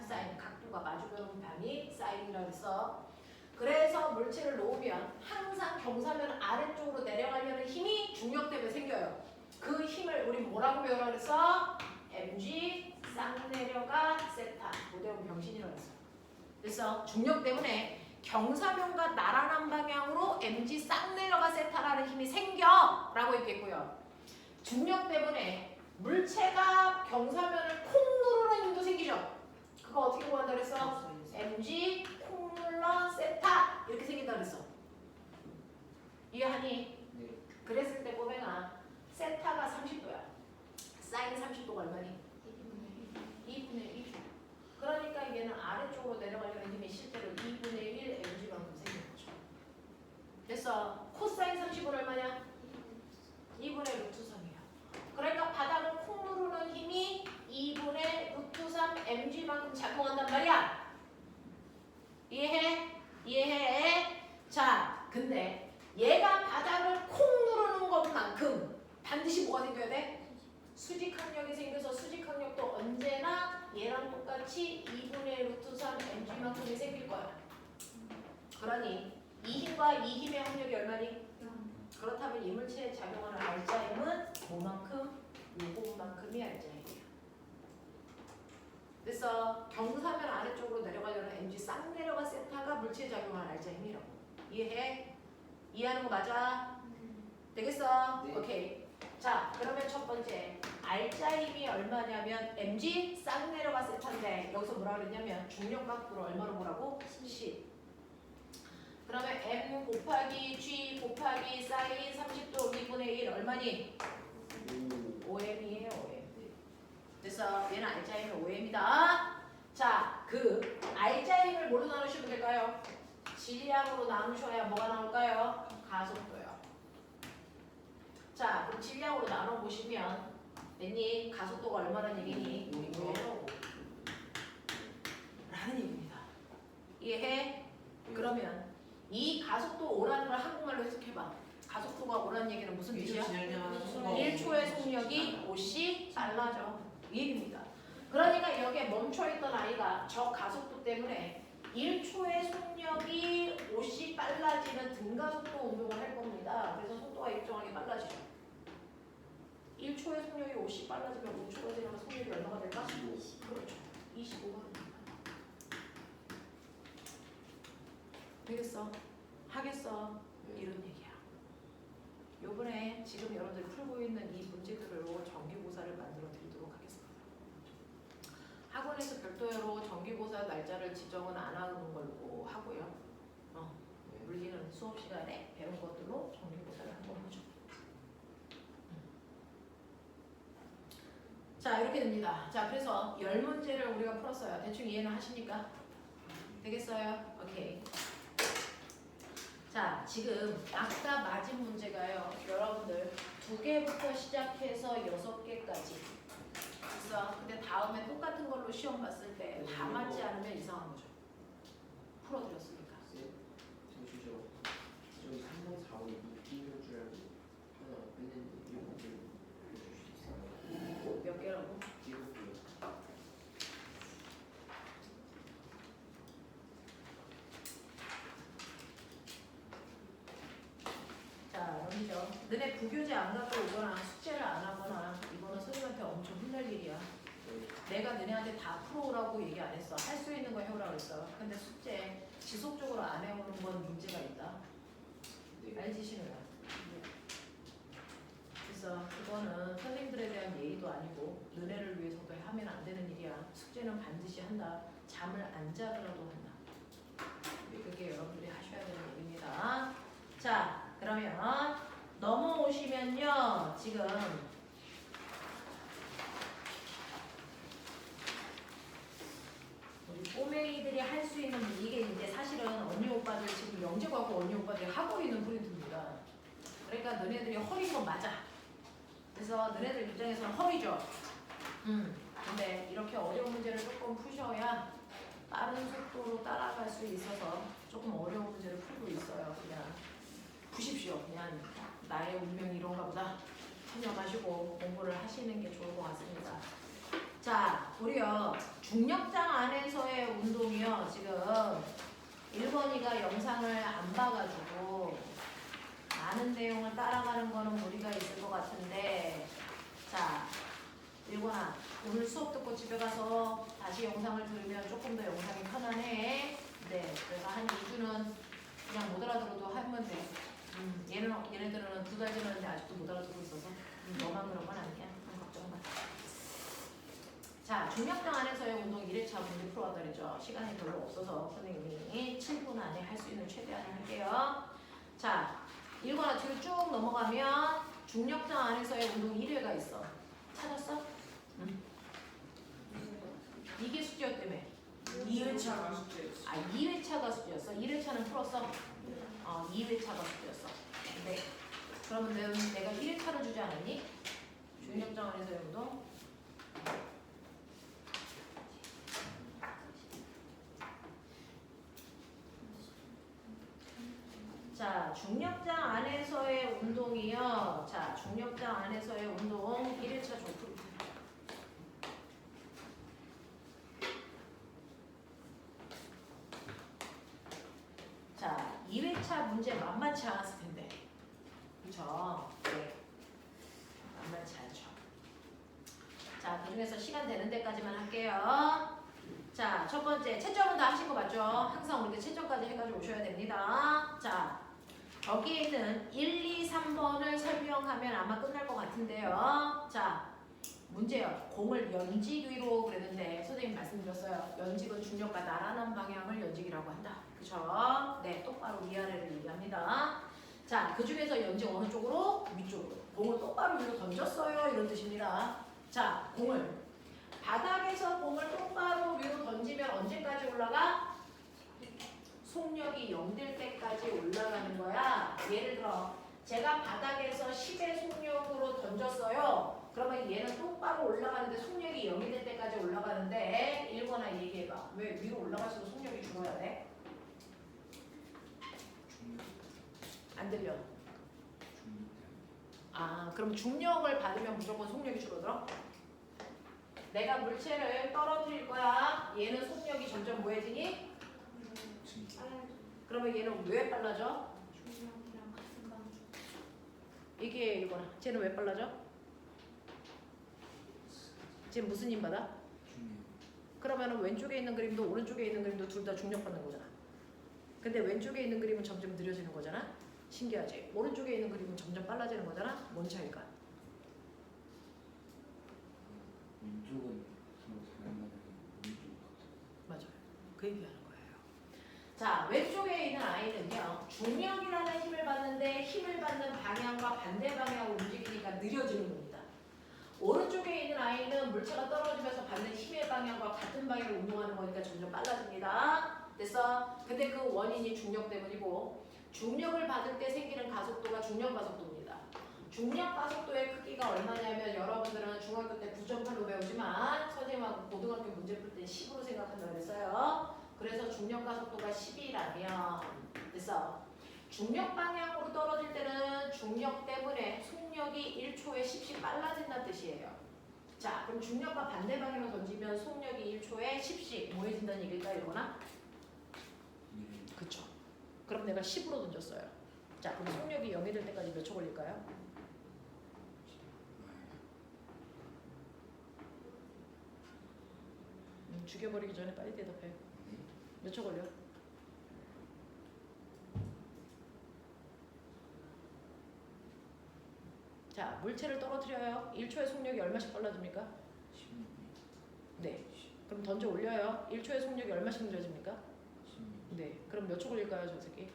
사인. 각도가 마주보는 반이 사인이라고 했어. 그래서 물체를 놓으면 항상 경사면 아래쪽으로 내려가려는 힘이 중력 때문에 생겨요. 그 힘을 우리 뭐라고 배우라 그랬어? mg 쌍 내려가 세타. 모대원 병신이라고 했어. 그래서 중력 때문에 경사면과 나란한 방향으로 mg 쌍 내려가 세타라는 힘이 생겨 라고 했겠고요. 중력 때문에 물체가 경사면을 콩 누르는 힘도 생기죠. 그거 어떻게 구한다 그랬어? mg 콩 눌러 세타 이렇게 생긴다 그랬어. 이해하니? 네. 그랬을 때 꼬맹아 세타가 30도야. 사인 30도가 얼마니? 2분의 1. 그러니까 얘는 아래쪽으로 내려가려는 힘이 실제로 2분의 1 mg만큼 생긴 거죠. 그래서 코사인 30은 얼마냐? 2분의 루트 3이야. 그러니까 바닥을 콩 누르는 힘이 2분의 루트 3 mg만큼 작용한단 말이야. 이해해? 이해해? 자, 근데 얘가 바닥을 콩 누르는 것만큼 반드시 뭐가 생겨야 돼? 수직항력이 생겨서 수직항력도 언제나 얘랑 똑같이 2분의 루트 3 mg만큼이 생길 거야. 그러니 이 힘과 이 힘의 합력이 얼마니? 그렇다면 이 물체에 작용하는 알자힘은 뭐만큼? 요것만큼이 알자힘이야. 그래서 경사면 아래쪽으로 내려가려는 mg 쌍 내려가 세타가 물체에 작용하는 알자힘이라고. 이해해? 이해하는 거 맞아? 되겠어? 네. 오케이. 자, 그러면 첫 번째 알짜 힘이 얼마냐면 mg 싹 내려갔을 텐데 여기서 뭐라 그랬냐면 중력각도를 얼마로 보라고? 10. 그러면 m 곱하기 g 곱하기 사인 30도 2분의 1 얼마니? 5m이에요. 5m. 그래서 얘는 알짜 힘이 5m이다. 자, 그 알짜 힘을 뭘로 나누시면 될까요? 질량으로 나누셔야 뭐가 나올까요? 가속도요. 자, 그럼 질량으로 나눠보시면 냈니? 가속도가 얼마나 얘기니? 5m 라는 얘기입니다. 이해해? 그러면 이 가속도 오라는 걸 한국말로 해석해봐. 가속도가 오라는 얘기는 무슨 뜻이야? 1초의 속력이 5씩 빨라져. 이 얘기입니다. 그러니까 여기에 멈춰있던 아이가 저 가속도 때문에 1초의 속력이 5씩 빨라지는 등가속도 운동을 할 겁니다. 그래서 속도가 일정하게 빨라지죠. 1초의 속력이 5씩 빨라지면 5초가 지나면 속력이 얼마가 될까? 25. 그렇죠. 25가 됩니다. 되겠어? 하겠어? 이런 얘기야. 요번에 지금 여러분들이 풀고 있는 이 문제들로 정기고사를 만들어 드리도록 하겠습니다. 학원에서 별도로 정기고사 날짜를 지정은 안 하는 걸로 하고요. 물리는 수업 시간에 배운 것들로 정기고사를 한번 하죠. 자, 이렇게 됩니다. 자, 그래서 10문제를 우리가 풀었어요. 대충 이해는 하십니까? 되겠어요? 오케이. 자, 지금 아까 맞은 문제가요. 여러분들 2개부터 시작해서 6개까지. 그래서 근데 다음에 똑같은 걸로 시험 봤을 때 다 맞지 않으면 이상한 거죠. 풀어드렸으니까. 잠시죠. 저기 3번 4, 5, 6 띄울 줄 알고 하나 뺐는데 이거 문제를 보여줄 수 있어요? 몇 개라고? 띄울게요. 자, 여기죠. 너네 부교재 안 갖고 오거나 숙제를 안 하거나 이거는 선생님한테 엄청 혼날 일이야. 내가 너네한테 다 풀어오라고 얘기 안 했어. 할 수 있는 거 해오라고 했어. 근데 숙제 지속적으로 안 해오는 건 문제가 있다. 네. 알지, 신우야? 그래서 그거는 선생님들에 대한 예의도 아니고 너네를 위해서도 하면 안 되는 일이야. 숙제는 반드시 한다. 잠을 안 자더라도 한다. 그게 여러분들이 하셔야 되는 일입니다. 자, 그러면 넘어오시면요. 지금 우리 꼬맹이들이 할 수 있는 이게 이제 사실은 언니 오빠들 지금 영재과고 언니 오빠들이 하고 있는 프린트입니다. 그러니까 너네들이 허리인 건 맞아. 그래서 너네들 입장에서는 허리죠. 근데 이렇게 어려운 문제를 조금 푸셔야 빠른 속도로 따라갈 수 있어서 조금 어려운 문제를 풀고 있어요. 그냥 푸십시오. 그냥 나의 운명이 이런가 보다. 참여하시고 공부를 하시는 게 좋을 것 같습니다. 자, 우리요 중력장 안에서의 운동이요. 지금 1번이가 영상을 안 봐가지고 많은 내용을 따라가는 거는 무리가 있을 것 같은데, 자, 1번아 오늘 수업 듣고 집에 가서 다시 영상을 들으면 조금 더 영상이 편안해. 네, 그래서 한 2주는 그냥 못 알아들어도 하면 돼. 얘네들은 2달 지났는데 아직도 못 알아듣고 있어서 너만 그런 건 아니야. 걱정 마. 자, 중력장 안에서의 운동 1회차 문제 풀어왔다 그랬죠. 시간이 별로 없어서 선생님이 7분 안에 할 수 있는 최대한을 할게요. 자, 1거나 뒤로 쭉 넘어가면 중력장 안에서의 운동 1회가 있어. 찾았어? 이게 숙제였다며. 2회차가 숙제였어. 아, 2회차가 숙제였어? 1회차는 풀었어? 2회차가 숙제였어. 네. 그러면 내가 1회차를 주지 않았니? 중력장 안에서의 운동? 자, 중력장 안에서의 운동이요. 자, 중력장 안에서의 운동 1회차 조프. 자, 2회차 문제 만만치 않았을 텐데. 그쵸? 네. 만만치 않죠. 자, 그 중에서 시간 되는 데까지만 할게요. 자, 첫 번째, 채점은 다 하신 거 맞죠? 항상 우리가 채점까지 해가지고 오셔야 됩니다. 자, 여기에 있는 1, 2, 3번을 설명하면 아마 끝날 것 같은데요. 자, 문제요. 공을 연직 위로 그랬는데 선생님 말씀드렸어요. 연직은 중력과 날아가는 방향을 연직이라고 한다. 그쵸? 네, 똑바로 위아래를 얘기합니다. 자, 그 중에서 연직 어느 쪽으로? 위쪽으로. 공을 똑바로 위로 던졌어요. 이런 뜻입니다. 자, 공을 바닥에서 공을 똑바로 위로 던지면 언제까지 올라가? 속력이 0될 때까지 올라가는 거야. 예를 들어 제가 바닥에서 10의 속력으로 던졌어요. 그러면 얘는 똑바로 올라가는데 속력이 0이 될 때까지 올라가는데 읽거나 얘기해봐. 왜 위로 올라갈수록 속력이 줄어야 돼? 안 들려. 아, 그럼 중력을 받으면 무조건 속력이 줄어들어? 내가 물체를 떨어뜨릴 거야. 얘는 속력이 점점 뭐해지니? 그러면 얘는 왜 빨라져? 중력이랑 같은 방. 이게 이거나. 쟤는 왜 빨라져? 쟤 무슨 힘 받아? 그러면 왼쪽에 있는 그림도 오른쪽에 있는 그림도 둘 다 중력 받는 거잖아. 근데 왼쪽에 있는 그림은 점점 느려지는 거잖아. 신기하지? 오른쪽에 있는 그림은 점점 빨라지는 거잖아. 뭔 차이일까? 왼쪽은 서로 다른 왼쪽 맞아요. 그 얘기하는 거예요. 자, 왼쪽에 있는 아이는요. 중력이라는 힘을 받는데 힘을 받는 방향과 반대 방향으로 움직이니까 느려지는 겁니다. 오른쪽에 있는 아이는 물체가 떨어지면서 받는 힘의 방향과 같은 방향으로 운동하는 거니까 점점 빨라집니다. 됐어? 근데 그 원인이 중력 때문이고 중력을 받을 때 생기는 가속도가 중력 가속도입니다. 중력 가속도의 크기가 얼마냐면 여러분들은 중학교 때 9.8로 배우지만 선생님하고 고등학교 문제 풀 때 10으로 생각한다고 그랬어요. 그래서 중력 가속도가 10이라면 됐어? 중력 방향으로 떨어질 때는 중력 때문에 속력이 1초에 10씩 빨라진다는 뜻이에요. 자, 그럼 중력과 반대 방향으로 던지면 속력이 1초에 10씩 뭐해진다는 얘기일까 이거나? 그쵸. 그럼 내가 10으로 던졌어요. 자, 그럼 속력이 0이 될 때까지 몇 초 걸릴까요? 죽여버리기 전에 빨리 대답해. 몇 초 걸려? 자, 물체를 떨어뜨려요. 1초에 속력이 얼마씩 빨라집니까? 네. 그럼 던져 올려요. 1초에 속력이 얼마씩 느려집니까? 네. 그럼 몇 초 걸릴까요, 저 새끼?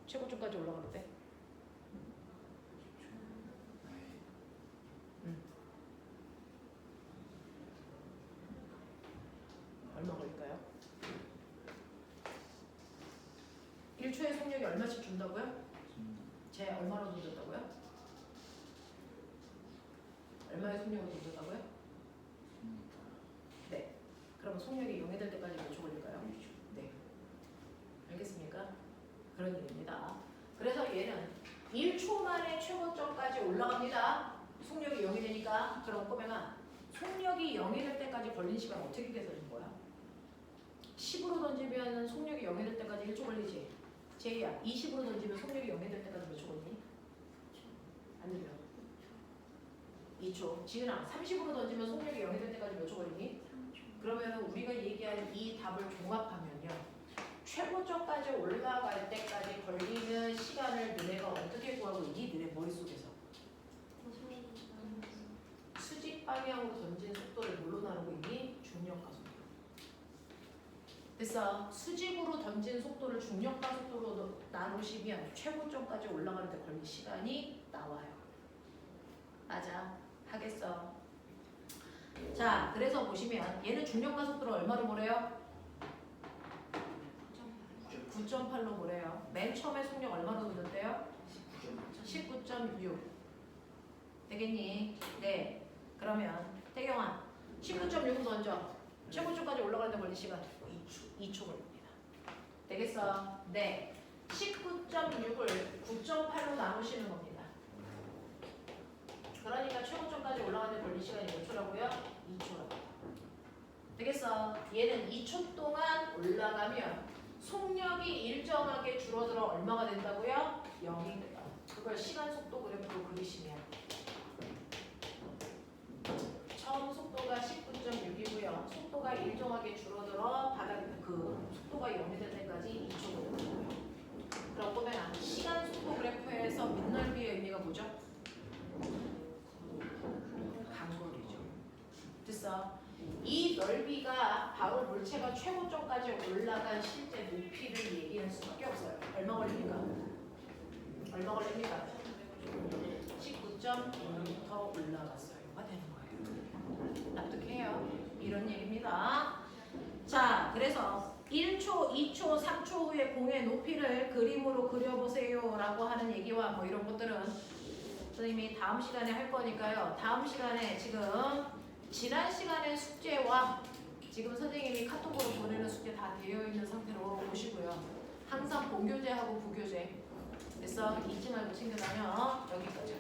최고점까지 올라가는데? 얼마 걸릴까요? 1초에 속력이 얼마씩 준다고요? 쟤 얼마로 던졌다고요? 얼마의 속력을 던졌다고요? 네. 그럼 속력이 0이 될 때까지 몇 초 걸릴까요? 네. 알겠습니까? 그런 얘기입니다. 그래서 얘는 1초 만에 최고점까지 올라갑니다. 속력이 0이 되니까. 그럼 꼬맹아, 속력이 0이 될 때까지 걸린 시간 어떻게 계산인 거야? 10으로 던지면 속력이 0이 될 때까지 1초 걸리지? 제이야, 20으로 던지면 속력이 0이 될 때까지 몇 초 걸리니? 안 들려. 2초. 지은아, 30으로 던지면 속력이 0이 될 때까지 몇 초 걸리니? 그러면 우리가 얘기한 이 답을 종합하면요. 최고점까지 올라갈 때까지 걸리는 시간을 너네가 어떻게 구하고 있니? 너네 머릿속에서. 수직 방향으로 던진 속도를 뭘로 나누고 있니? 중력과 속도. 됐어. 수직으로 던진 속도를 중력과 속도로 나누시면 최고점까지 올라가는 데 걸린 시간이 나와요. 맞아. 하겠어. 자, 그래서 보시면 얘는 중력과 속도를 얼마로 보래요? 9.8로 보래요. 맨 처음에 속력 얼마로 던졌대요? 19.6. 되겠니? 네. 그러면 태경아 19.6을 던져. 최고점까지 올라가는데 걸린 시간 2초 걸립니다. 되겠어? 네. 19.6을 9.8로 나누시는 겁니다. 그러니까 최고점까지 올라가는데 걸린 시간이 몇 초라고요? 2초라고. 되겠어? 얘는 2초 동안 올라가면 속력이 일정하게 줄어들어 얼마가 된다고요? 0이 된다. 그걸 시간 속도 그래프로 그리시면 처음 속도가 19.6이고요. 속도가 일정하게 줄어들어 바닥에 그 속도가 0이 될 때까지 2초 걸리고요. 그럼 보면 시간 속도 자기가 바로 물체가 최고점까지 올라간 실제 높이를 얘기할 수밖에 없어요. 얼마 걸립니까? 얼마 걸립니까? 19.2m 올라갔어요가 되는 거예요. 납득해요? 이런 얘기입니다. 자, 그래서 1초, 2초, 3초 후에 공의 높이를 그림으로 그려보세요 라고 하는 얘기와 뭐 이런 것들은 선생님이 다음 시간에 할 거니까요. 다음 시간에 지금 지난 시간의 숙제와 지금 선생님이 카톡으로 보내는 숙제 다 되어 있는 상태로 보시고요. 항상 본교재하고 부교재. 그래서 잊지 말고 챙겨다녀. 여기까지.